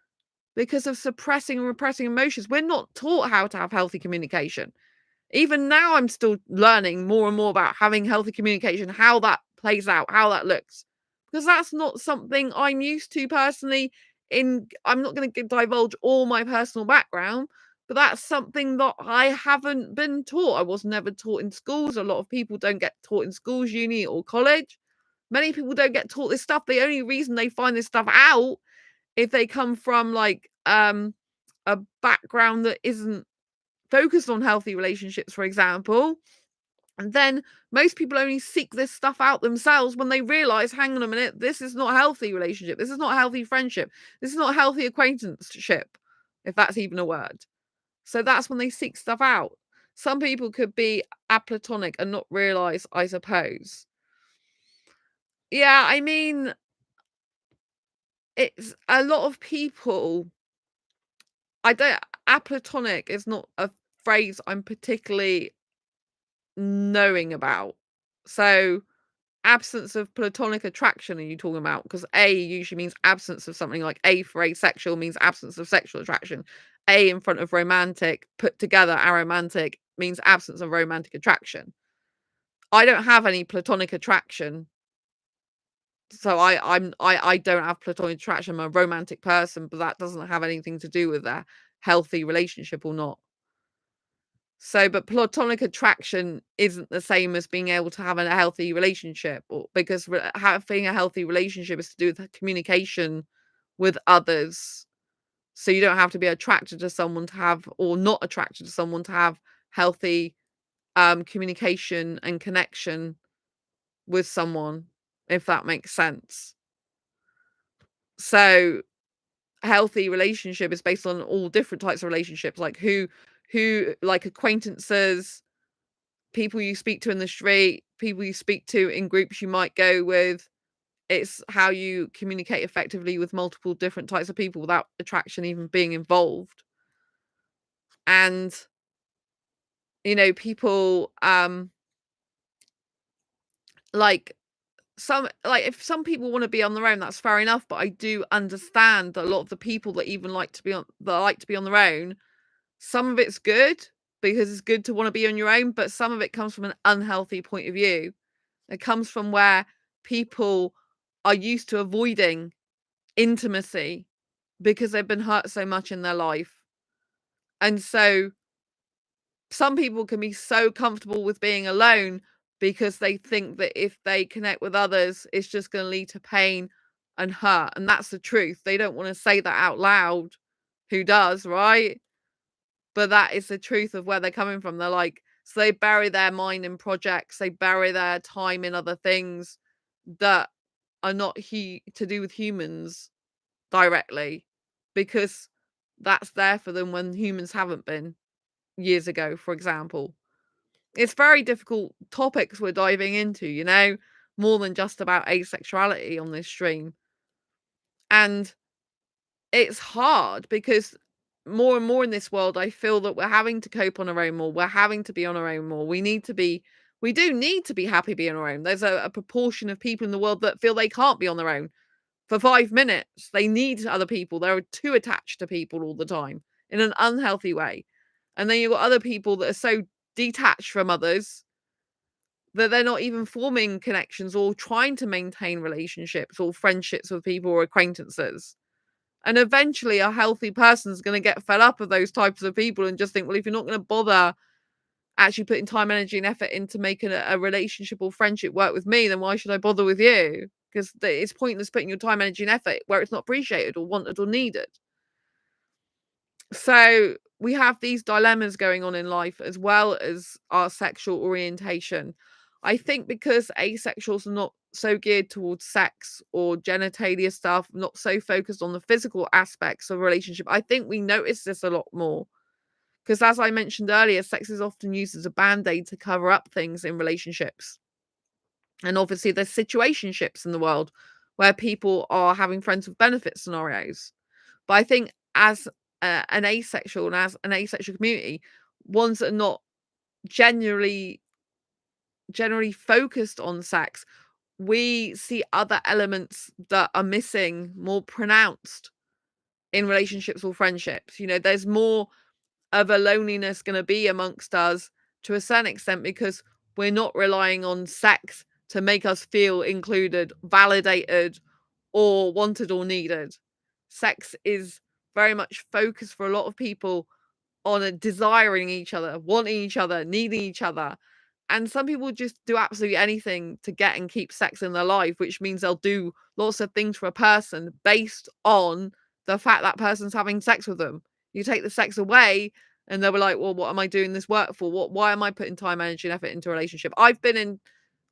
because of suppressing and repressing emotions. We're not taught how to have healthy communication. Even now, I'm still learning more and more about having healthy communication, how that plays out, how that looks. Because that's not something I'm used to personally. I'm not going to divulge all my personal background, but that's something that I haven't been taught. I was never taught in schools. A lot of people don't get taught in schools, uni, or college. Many people don't get taught this stuff. The only reason they find this stuff out if they come from a background that isn't focused on healthy relationships, for example, and then most people only seek this stuff out themselves when they realize, hang on a minute, this is not a healthy relationship, this is not a healthy friendship, this is not a healthy acquaintanceship, if that's even a word. So that's when they seek stuff out. Some people could be aplatonic and not realize, I suppose. Yeah, I mean, it's a lot of people. I don't Aplatonic is not a phrase I'm particularly knowing about. So, absence of platonic attraction are you talking about? Because A usually means absence of something, like A for asexual means absence of sexual attraction. A in front of romantic, put together aromantic, means absence of romantic attraction. I don't have any platonic attraction. So I don't have platonic attraction. I'm a romantic person, but that doesn't have anything to do with a healthy relationship or not. So, but platonic attraction isn't the same as being able to have a healthy relationship, or because having a healthy relationship is to do with communication with others. So you don't have to be attracted to someone to have, or not attracted to someone to have healthy communication and connection with someone, if that makes sense. So healthy relationship is based on all different types of relationships, like who like acquaintances, people you speak to in the street, people you speak to in groups you might go with. It's how you communicate effectively with multiple different types of people without attraction even being involved. And people like if some people want to be on their own, that's fair enough, but I do understand that a lot of the people that even like to be on their own, some of it's good because it's good to want to be on your own, but some of it comes from an unhealthy point of view. It comes from where people are used to avoiding intimacy because they've been hurt so much in their life. And so some people can be so comfortable with being alone because they think that if they connect with others, it's just going to lead to pain and hurt. And that's the truth. They don't want to say that out loud. Who does, right? But that is the truth of where they're coming from. They're like, so they bury their mind in projects, they bury their time in other things that are not to do with humans directly, because that's there for them when humans haven't been years ago, for example. It's very difficult topics we're diving into, more than just about asexuality on this stream. And it's hard because more and more in this world, I feel that we're having to cope on our own more. We're having to be on our own more. We do need to be happy being on our own. There's a proportion of people in the world that feel they can't be on their own for 5 minutes. They need other people. They're too attached to people all the time in an unhealthy way. And then you've got other people that are so detached from others that they're not even forming connections or trying to maintain relationships or friendships with people or acquaintances. And eventually a healthy person is going to get fed up of those types of people and just think, well, if you're not going to bother actually putting time, energy, and effort into making a relationship or friendship work with me, then why should I bother with you? Because it's pointless putting your time, energy, and effort where it's not appreciated or wanted or needed. So we have these dilemmas going on in life as well as our sexual orientation. I think because asexuals are not so geared towards sex or genitalia stuff, not so focused on the physical aspects of a relationship, I think we notice this a lot more. Because as I mentioned earlier, sex is often used as a band-aid to cover up things in relationships. And obviously there's situationships in the world where people are having friends with benefit scenarios. But I think as an asexual and as an asexual community, ones that are not generally focused on sex, we see other elements that are missing, more pronounced in relationships or friendships. You know, there's more of a loneliness going to be amongst us to a certain extent because we're not relying on sex to make us feel included, validated, or wanted or needed. Sex is very much focused for a lot of people on a desiring each other, wanting each other, needing each other. And some people just do absolutely anything to get and keep sex in their life, which means they'll do lots of things for a person based on the fact that person's having sex with them. You take the sex away, and they'll be like, well, what am I doing this work for? Why am I putting time, energy, and effort into a relationship? I've been in,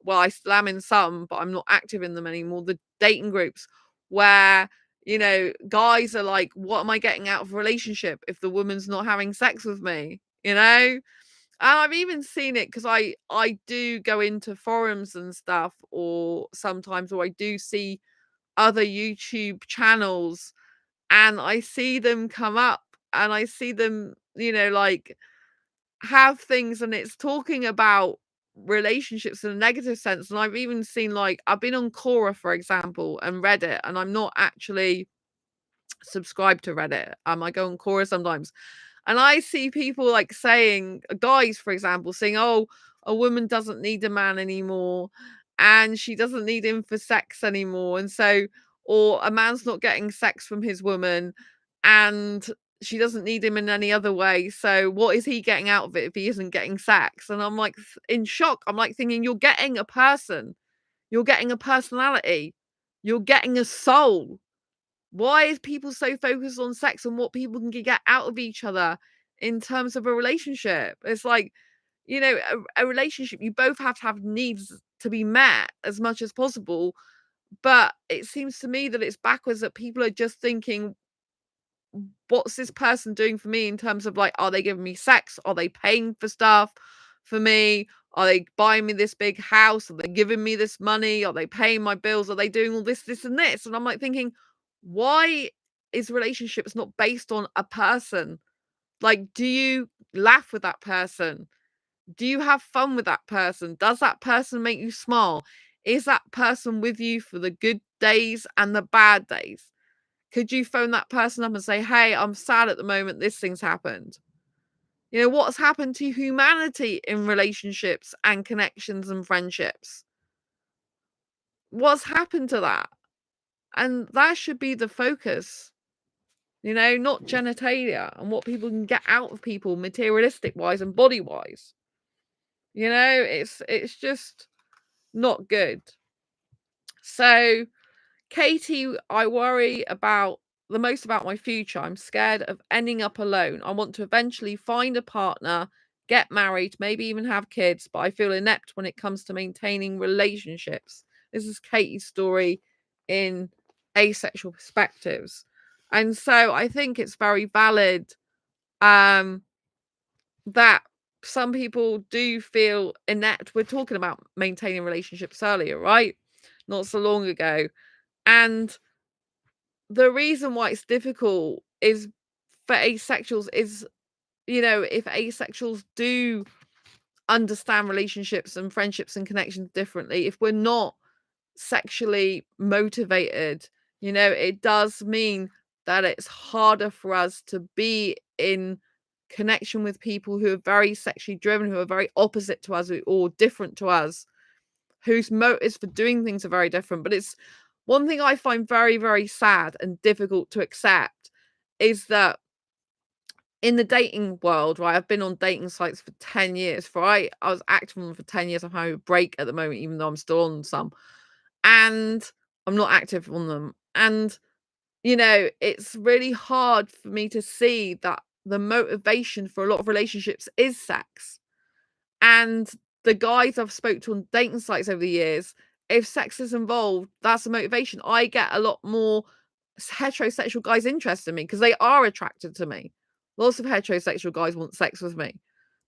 well, I still am in some, but I'm not active in them anymore. The dating groups where, you know, guys are like, what am I getting out of a relationship if the woman's not having sex with me? You know? And I've even seen it because I do go into forums and stuff, or sometimes, or I do see other YouTube channels, and I see them come up, and I see them, you know, like have things, and it's talking about relationships in a negative sense. And I've even seen, like, I've been on Quora, for example, and Reddit, and I'm not actually subscribed to Reddit. I go on Quora sometimes, and I see people like saying, guys, for example, saying, oh, a woman doesn't need a man anymore, and she doesn't need him for sex anymore. And so, or a man's not getting sex from his woman, and she doesn't need him in any other way. So what is he getting out of it if he isn't getting sex? And I'm like in shock. I'm like thinking, you're getting a person, you're getting a personality, you're getting a soul. Why is people so focused on sex and what people can get out of each other in terms of a relationship? It's like, you know, a relationship, you both have to have needs to be met as much as possible. But it seems to me that it's backwards, that people are just thinking, what's this person doing for me in terms of, like, are they giving me sex? Are they paying for stuff for me? Are they buying me this big house? Are they giving me this money? Are they paying my bills? Are they doing all this, this, and this? And I'm like thinking, why is relationships not based on a person? Like, do you laugh with that person? Do you have fun with that person? Does that person make you smile? Is that person with you for the good days and the bad days? Could you phone that person up and say, hey, I'm sad at the moment, this thing's happened? You know, what's happened to humanity in relationships and connections and friendships? What's happened to that? And that should be the focus, you know, not genitalia and what people can get out of people materialistic wise and body wise. You know, it's just not good. So Katie, I worry about the most about my future. I'm scared of ending up alone. I want to eventually find a partner, get married, maybe even have kids, but I feel inept when it comes to maintaining relationships. This is Katie's story in Asexual Perspectives. And so I think it's very valid that some people do feel inept. We're talking about maintaining relationships earlier, right? Not so long ago. And the reason why it's difficult is for asexuals is, you know, if asexuals do understand relationships and friendships and connections differently, if we're not sexually motivated, you know, it does mean that it's harder for us to be in connection with people who are very sexually driven, who are very opposite to us or different to us, whose motives for doing things are very different. But it's one thing I find very, very sad and difficult to accept is that in the dating world, right, I've been on dating sites for 10 years, right? I was active on them for 10 years. I'm having a break at the moment, even though I'm still on some. And I'm not active on them. And, it's really hard for me to see that the motivation for a lot of relationships is sex. And the guys I've spoke to on dating sites over the years, if sex is involved, that's the motivation. I get a lot more heterosexual guys interested in me because they are attracted to me. Lots of heterosexual guys want sex with me.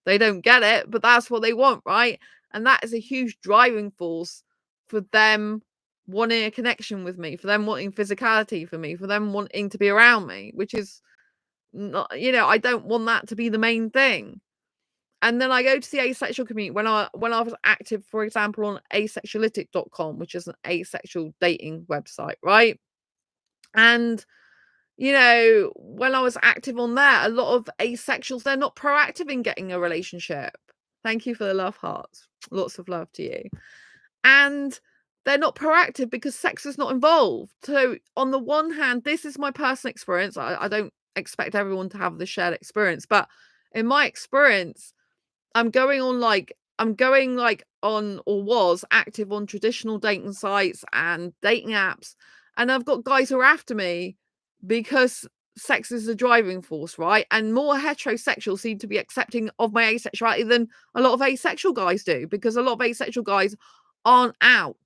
They don't get it, but that's what they want, right? And that is a huge driving force for them wanting a connection with me, for them wanting physicality for me, for them wanting to be around me, which is not, I don't want that to be the main thing. And then I go to the asexual community when I was active, for example, on asexualitic.com, which is an asexual dating website, right? And when I was active on there, a lot of asexuals, they're not proactive in getting a relationship. Thank you for the love hearts. Lots of love to you. And they're not proactive because sex is not involved. So on the one hand, this is my personal experience. I don't expect everyone to have the shared experience, but in my experience, I'm going on or was active on traditional dating sites and dating apps. And I've got guys who are after me because sex is the driving force, right? And more heterosexuals seem to be accepting of my asexuality than a lot of asexual guys do, because a lot of asexual guys aren't out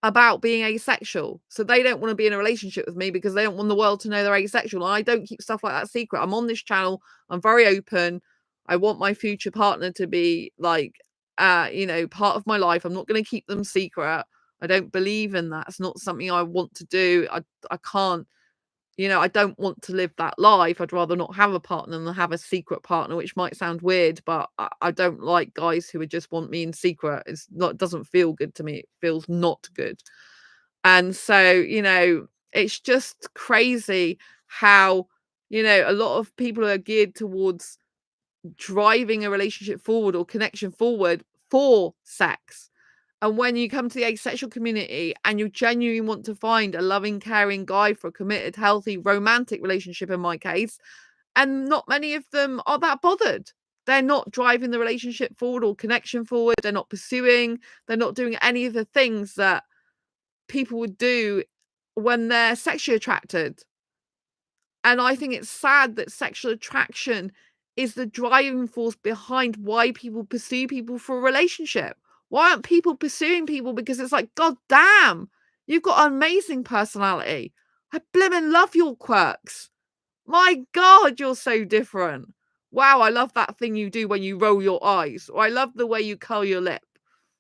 about being asexual. So they don't want to be in a relationship with me because they don't want the world to know they're asexual. And I don't keep stuff like that secret. I'm on this channel. I'm very open. I want my future partner to be like, part of my life. I'm not going to keep them secret. I don't believe in that. It's not something I want to do. I can't, I don't want to live that life. I'd rather not have a partner than have a secret partner, which might sound weird, but I don't like guys who would just want me in secret. It doesn't feel good to me. It feels not good. And so, it's just crazy how, a lot of people are geared towards driving a relationship forward or connection forward for sex. And when you come to the asexual community and you genuinely want to find a loving, caring guy for a committed, healthy, romantic relationship, in my case, and not many of them are that bothered. They're not driving the relationship forward or connection forward. They're not pursuing. They're not doing any of the things that people would do when they're sexually attracted. And I think it's sad that sexual attraction is the driving force behind why people pursue people for a relationship. Why aren't people pursuing people? Because it's like, God damn, you've got an amazing personality. I blimmin' love your quirks. My God, you're so different. Wow, I love that thing you do when you roll your eyes. Or I love the way you curl your lip.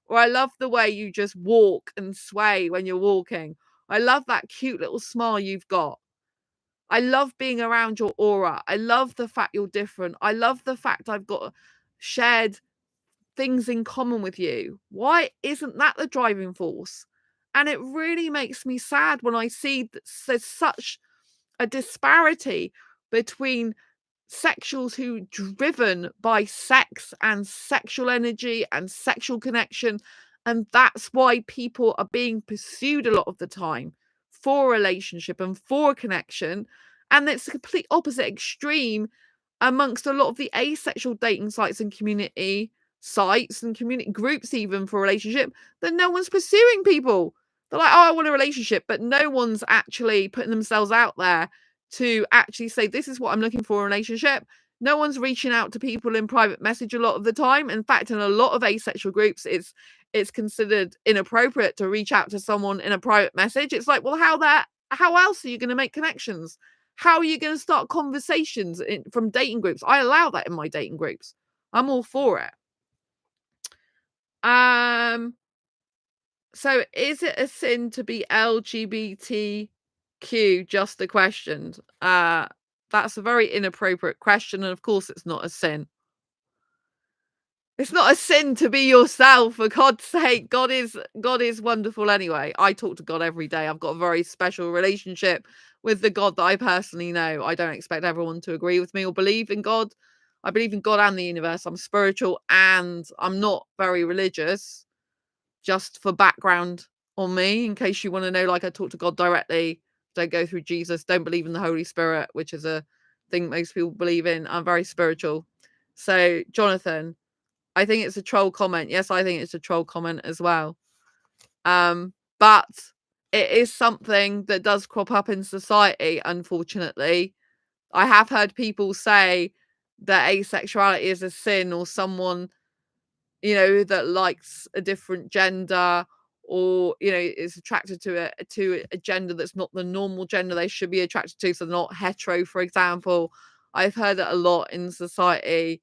Or I love the way you just walk and sway when you're walking. I love that cute little smile you've got. I love being around your aura. I love the fact you're different. I love the fact I've got shared things in common with you. Why isn't that the driving force? And it really makes me sad when I see that there's such a disparity between sexuals who driven by sex and sexual energy and sexual connection. And that's why people are being pursued a lot of the time for a relationship and for a connection. And it's a complete opposite extreme amongst a lot of the asexual dating sites and community sites and community groups, even for a relationship, that no one's pursuing people. They're like, oh, I want a relationship, but no one's actually putting themselves out there to actually say, this is what I'm looking for in a relationship. No one's reaching out to people in private message a lot of the time. In fact, in a lot of asexual groups, it's considered inappropriate to reach out to someone in a private message. It's like, well, how else are you going to make connections? How are you going to start conversations from dating groups? I allow that in my dating groups. I'm all for it. So is it a sin to be LGBTQ? Just a question. That's a very inappropriate question, and of course it's not a sin. It's not a sin to be yourself, for God's sake. God is wonderful anyway. I talk to God every day. I've got a very special relationship with the God that I personally know. I don't expect everyone to agree with me or believe in God. I believe in God and the universe. I'm spiritual and I'm not very religious, just for background on me, in case you want to know. Like, I talk to God directly, don't go through Jesus, don't believe in the Holy Spirit, which is a thing most people believe in. I'm very spiritual. So, Jonathan, I think it's a troll comment. Yes, I think it's a troll comment as well. But it is something that does crop up in society, unfortunately. I have heard people say that asexuality is a sin, or someone, that likes a different gender, or, is attracted to a gender that's not the normal gender they should be attracted to, so they're not hetero, for example. I've heard it a lot in society.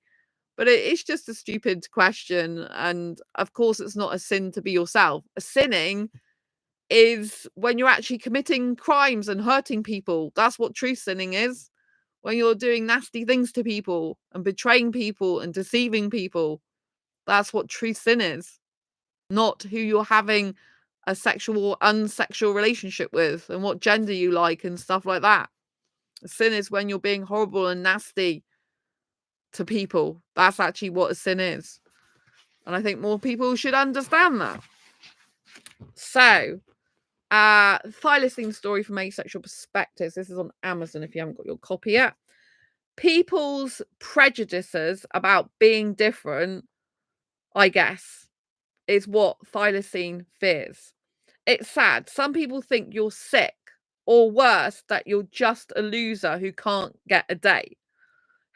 But it's just a stupid question. And of course, it's not a sin to be yourself. A sinning is when you're actually committing crimes and hurting people. That's what true sinning is. When you're doing nasty things to people and betraying people and deceiving people. That's what true sin is. Not who you're having a sexual or unsexual relationship with and what gender you like and stuff like that. A sin is when you're being horrible and nasty to people. That's actually what a sin is. And I think more people should understand that. So, thylacine story from Asexual Perspectives. This is on Amazon if you haven't got your copy yet. People's prejudices about being different, I guess, is what thylacine fears. It's sad. Some people think you're sick, or worse, that you're just a loser who can't get a date.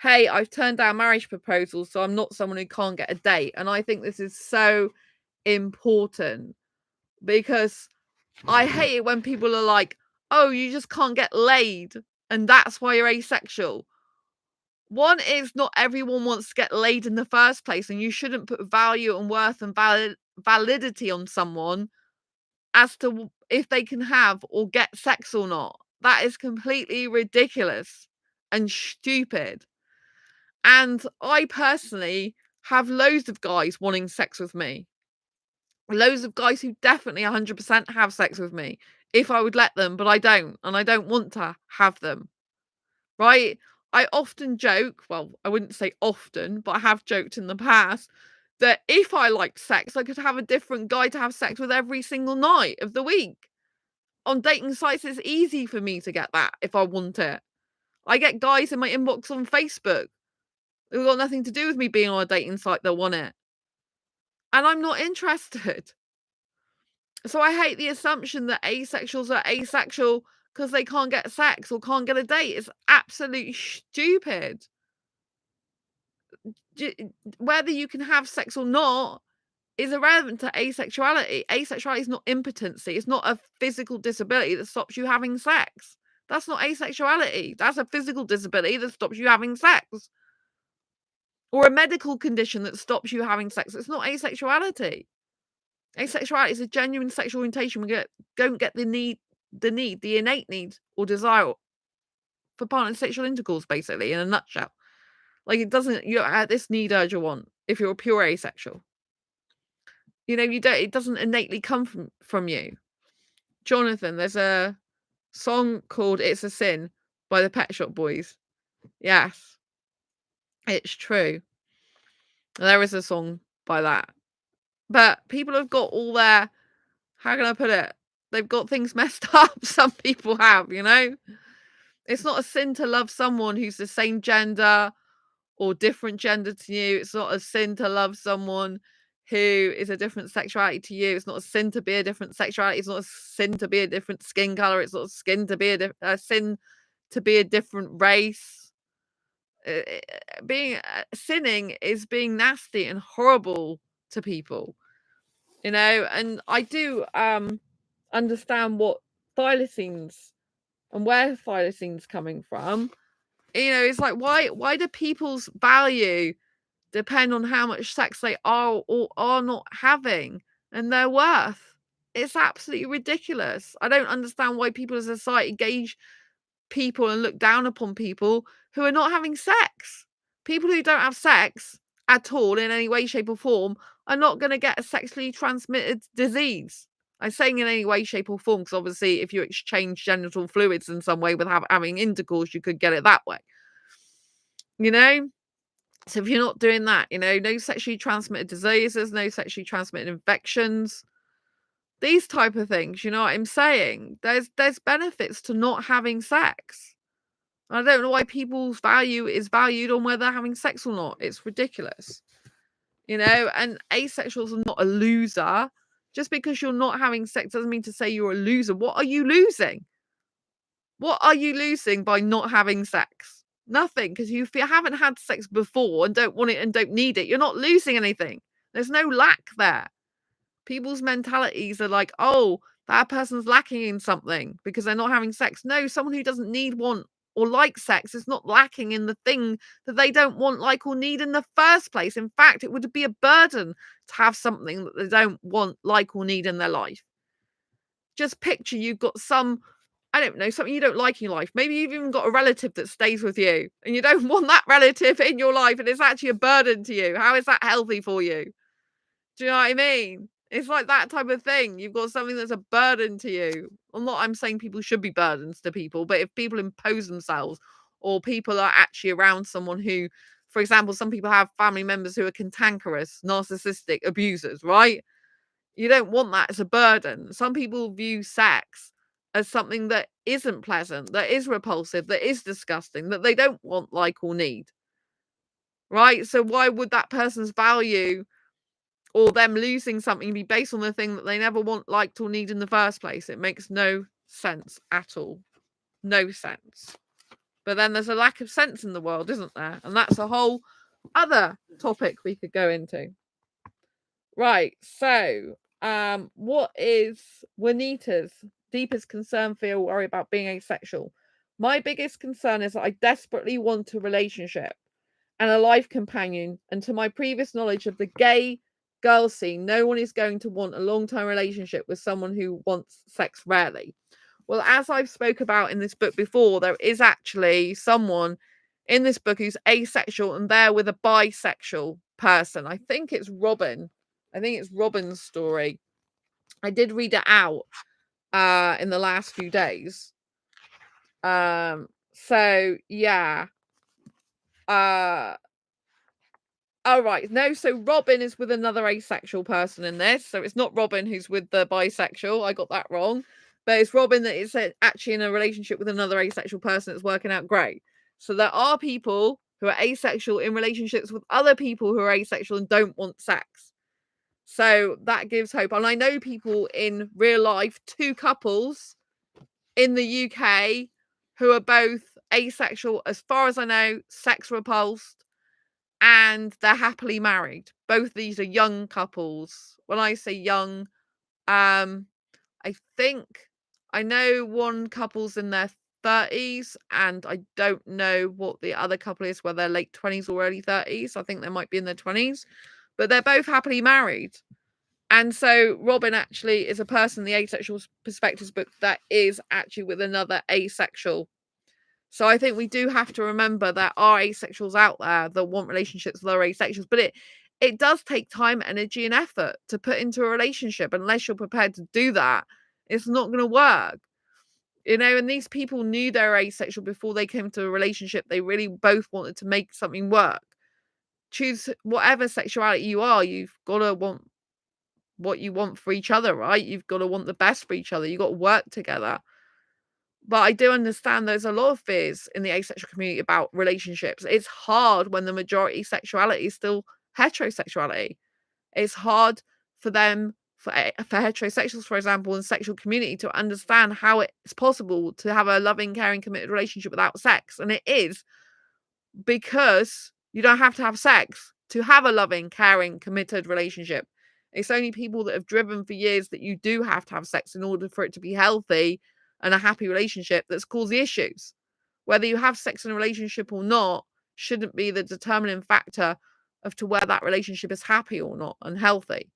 Hey, I've turned down marriage proposals, so I'm not someone who can't get a date. And I think this is so important, because I hate it when people are like, oh, you just can't get laid and that's why you're asexual. One is, not everyone wants to get laid in the first place, and you shouldn't put value and worth and validity on someone as to if they can have or get sex or not. That is completely ridiculous and stupid. And I personally have loads of guys wanting sex with me. Loads of guys who definitely 100% have sex with me if I would let them, but I don't, and I don't want to have them, right? I often joke, well, I wouldn't say often, but I have joked in the past, that if I liked sex, I could have a different guy to have sex with every single night of the week. On dating sites, it's easy for me to get that if I want it. I get guys in my inbox on Facebook who've got nothing to do with me being on a dating site that want it. And I'm not interested. So I hate the assumption that asexuals are asexual because they can't get sex or can't get a date. It's absolutely stupid. Whether you can have sex or not is irrelevant to asexuality. Asexuality is not impotency. It's not a physical disability that stops you having sex. That's not asexuality. That's a physical disability that stops you having sex. Or a medical condition that stops you having sex. It's not asexuality. Asexuality is a genuine sexual orientation. We don't get the innate need or desire for partner sexual intercourse, basically, in a nutshell. Like, it doesn't, you don't have this need, urge, or want if you're a pure asexual. It doesn't innately come from you. Jonathan, there's a song called It's a Sin by the Pet Shop Boys. Yes, it's true. There is a song by that. But people have got all their, how can I put it? They've got things messed up. Some people have, It's not a sin to love someone who's the same gender or different gender to you. It's not a sin to love someone who is a different sexuality to you. It's not a sin to be a different sexuality. It's not a sin to be a different skin color. It's not a sin to be a sin to be a different race. Sinning is being nasty and horrible to people, and I do understand what thylacines and where thylacines coming from. It's like, why do people's value depend on how much sex they are or are not having, and their worth? It's absolutely ridiculous. I don't understand why people as a society gauge people and look down upon people who are not having sex. People who don't have sex at all in any way, shape, or form are not going to get a sexually transmitted disease. I'm saying in any way, shape, or form, because obviously if you exchange genital fluids in some way with having intercourse, you could get it that way. So if you're not doing that, no sexually transmitted diseases, no sexually transmitted infections. These type of things, you know what I'm saying? There's benefits to not having sex. I don't know why people's value is valued on whether they're having sex or not. It's ridiculous. You know, and asexuals are not a loser. Just because you're not having sex doesn't mean to say you're a loser. What are you losing? What are you losing by not having sex? Nothing, because if you haven't had sex before and don't want it and don't need it, you're not losing anything. There's no lack there. People's mentalities are like, oh, that person's lacking in something because they're not having sex. No, someone who doesn't need, want, or like sex is not lacking in the thing that they don't want, like, or need in the first place. In fact, it would be a burden to have something that they don't want, like, or need in their life. Just picture you've got some, I don't know, something you don't like in your life. Maybe you've even got a relative that stays with you and you don't want that relative in your life and it's actually a burden to you. How is that healthy for you? Do you know what I mean? It's like that type of thing. You've got something that's a burden to you. I'm saying people should be burdens to people, but if people impose themselves or people are actually around someone who, for example, some people have family members who are cantankerous, narcissistic abusers, right? You don't want that as a burden. Some people view sex as something that isn't pleasant, that is repulsive, that is disgusting, that they don't want, like, or need, right? So why would that person's value or them losing something be based on the thing that they never want, liked, or need in the first place? It makes no sense at all. No sense. But then there's a lack of sense in the world, isn't there? And that's a whole other topic we could go into. Right, so what is Juanita's deepest concern, fear, or worry about being asexual? My biggest concern is that I desperately want a relationship and a life companion, and to my previous knowledge of the gay girl scene, no one is going to want a long-term relationship with someone who wants sex rarely. Well, as I've spoke about in this book before, there is actually someone in this book who's asexual and there with a bisexual person. I think it's Robin. I think it's Robin's story. I did read it out in the last few days. So yeah. Oh, right. No, so Robin is with another asexual person in this. So it's not Robin who's with the bisexual. I got that wrong. But it's Robin that is actually in a relationship with another asexual person that's working out great. So there are people who are asexual in relationships with other people who are asexual and don't want sex. So that gives hope. And I know people in real life, 2 couples in the UK who are both asexual, as far as I know, sex repulsed, and they're happily married. Both these are young couples. When I say young, I think I know one couple's in their 30s, and I don't know what the other couple is, whether they're late 20s or early 30s. I think they might be in their 20s, but they're both happily married. And so Robin actually is a person in the Asexual Perspectives book that is actually with another asexual. So I think we do have to remember there are asexuals out there that want relationships with other asexuals, but it does take time, energy, and effort to put into a relationship. Unless you're prepared to do that, it's not going to work. You know, and these people knew they were asexual before they came to a relationship. They really both wanted to make something work. Choose whatever sexuality you are. You've got to want what you want for each other, right? You've got to want the best for each other. You've got to work together. But I do understand there's a lot of fears in the asexual community about relationships. It's hard when the majority sexuality is still heterosexuality. It's hard for them, for heterosexuals, for example, in the sexual community, to understand how it's possible to have a loving, caring, committed relationship without sex. And it is, because you don't have to have sex to have a loving, caring, committed relationship. It's only people that have driven for years that you do have to have sex in order for it to be healthy and a happy relationship that's caused the issues. Whether you have sex in a relationship or not shouldn't be the determining factor of to whether that relationship is happy or not and healthy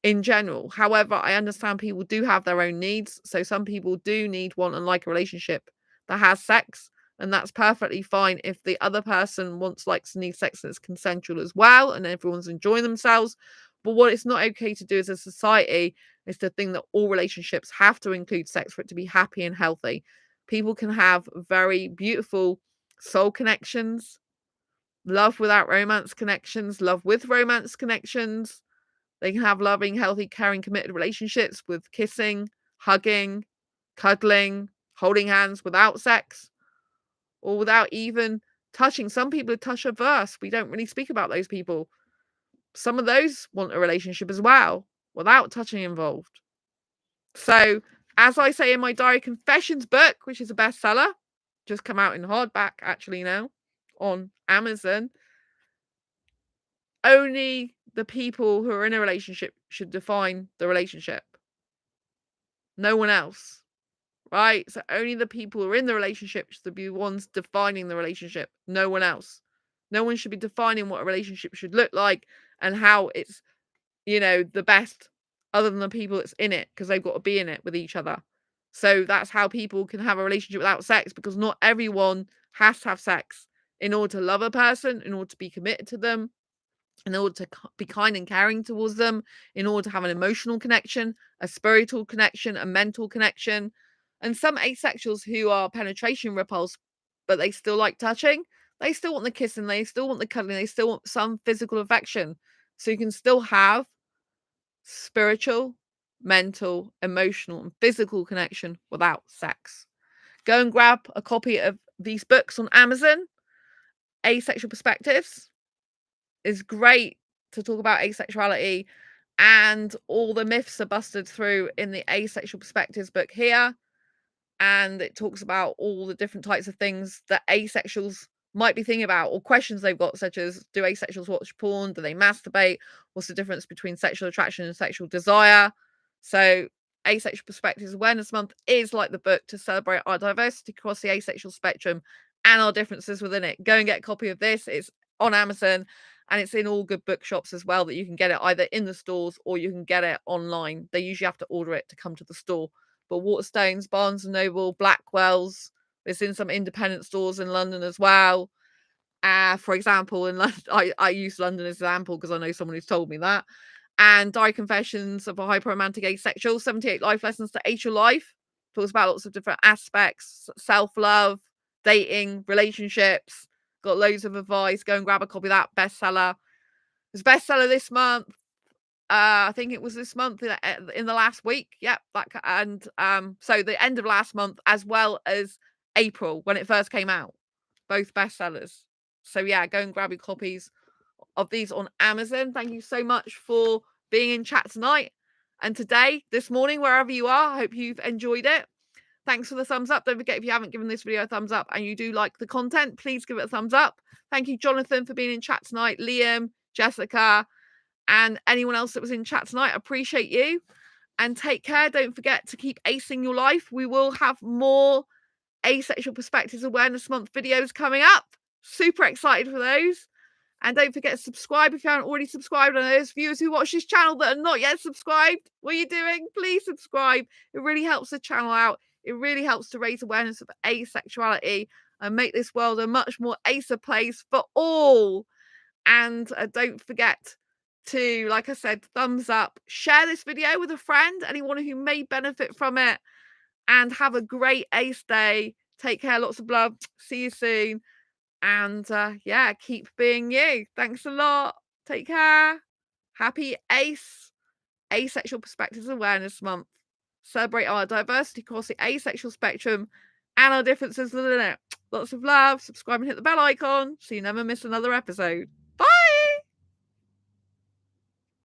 in general. However, I understand people do have their own needs. So some people do need, want, and like a relationship that has sex. And that's perfectly fine if the other person wants, likes, and needs sex and it's consensual as well, and everyone's enjoying themselves. But what it's not okay to do as a society is to think that all relationships have to include sex for it to be happy and healthy. People can have very beautiful soul connections, love without romance connections, love with romance connections. They can have loving, healthy, caring, committed relationships with kissing, hugging, cuddling, holding hands without sex or without even touching. Some people are touch averse. We don't really speak about those people. Some of those want a relationship as well without touching involved. So, as I say in my Diary Confessions book, which is a bestseller, just come out in hardback actually now on Amazon, only the people who are in a relationship should define the relationship. No one else. Right? So only the people who are in the relationship should be the ones defining the relationship. No one else. No one should be defining what a relationship should look like and how it's, the best other than the people that's in it, because they've got to be in it with each other. So that's how people can have a relationship without sex, because not everyone has to have sex in order to love a person, in order to be committed to them, in order to be kind and caring towards them, in order to have an emotional connection, a spiritual connection, a mental connection. And some asexuals who are penetration repulsed, but they still like touching, they still want the kissing, they still want the cuddling, they still want some physical affection. So you can still have spiritual, mental, emotional, and physical connection without sex. Go and grab a copy of these books on Amazon. Asexual Perspectives is great to talk about asexuality, and all the myths are busted through in the Asexual Perspectives book here. And it talks about all the different types of things that asexuals might be thinking about, or questions they've got, such as, do asexuals watch porn? Do they masturbate? What's the difference between sexual attraction and sexual desire? So Asexual Perspectives Awareness Month is like the book to celebrate our diversity across the asexual spectrum and our differences within it. Go and get a copy of this. It's on Amazon and it's in all good bookshops as well, that you can get it either in the stores or you can get it online. They usually have to order it to come to the store. But Waterstones, Barnes and Noble, Blackwell's, it's in some independent stores in London as well. For example, in London, I use London as an example because I know someone who's told me that. And Diary Confessions of a Hyper-Romantic Asexual, 78 Life Lessons to Asexual Life. Talks about lots of different aspects, self-love, dating, relationships. Got loads of advice. Go and grab a copy of that, bestseller. It's bestseller this month. I think it was this month in the last week. Yep. So the end of last month, as well as April when it first came out, both bestsellers. So yeah, go and grab your copies of these on Amazon. Thank you so much for being in chat tonight and today, this morning, wherever you are. I hope you've enjoyed it. Thanks for the thumbs up. Don't forget, if you haven't given this video a thumbs up and you do like the content, please give it a thumbs up. Thank you, Jonathan, for being in chat tonight. Liam, Jessica, and anyone else that was in chat tonight. Appreciate you. And take care. Don't forget to keep acing your life. We will have more Asexual Perspectives Awareness Month videos coming up. Super excited for those. And don't forget to subscribe if you haven't already subscribed. And those viewers who watch this channel that are not yet subscribed, what are you doing? Please subscribe. It really helps the channel out. It really helps to raise awareness of asexuality and make this world a much more acer place for all. And don't forget to, like I said, thumbs up, share this video with a friend, anyone who may benefit from it, and have a great ace day. Take care, lots of love. See you soon. And yeah, keep being you. Thanks a lot. Take care. Happy Asexual Perspectives Awareness Month. Celebrate our diversity across the asexual spectrum and our differences within it. Lots of love. Subscribe and hit the bell icon so you never miss another episode.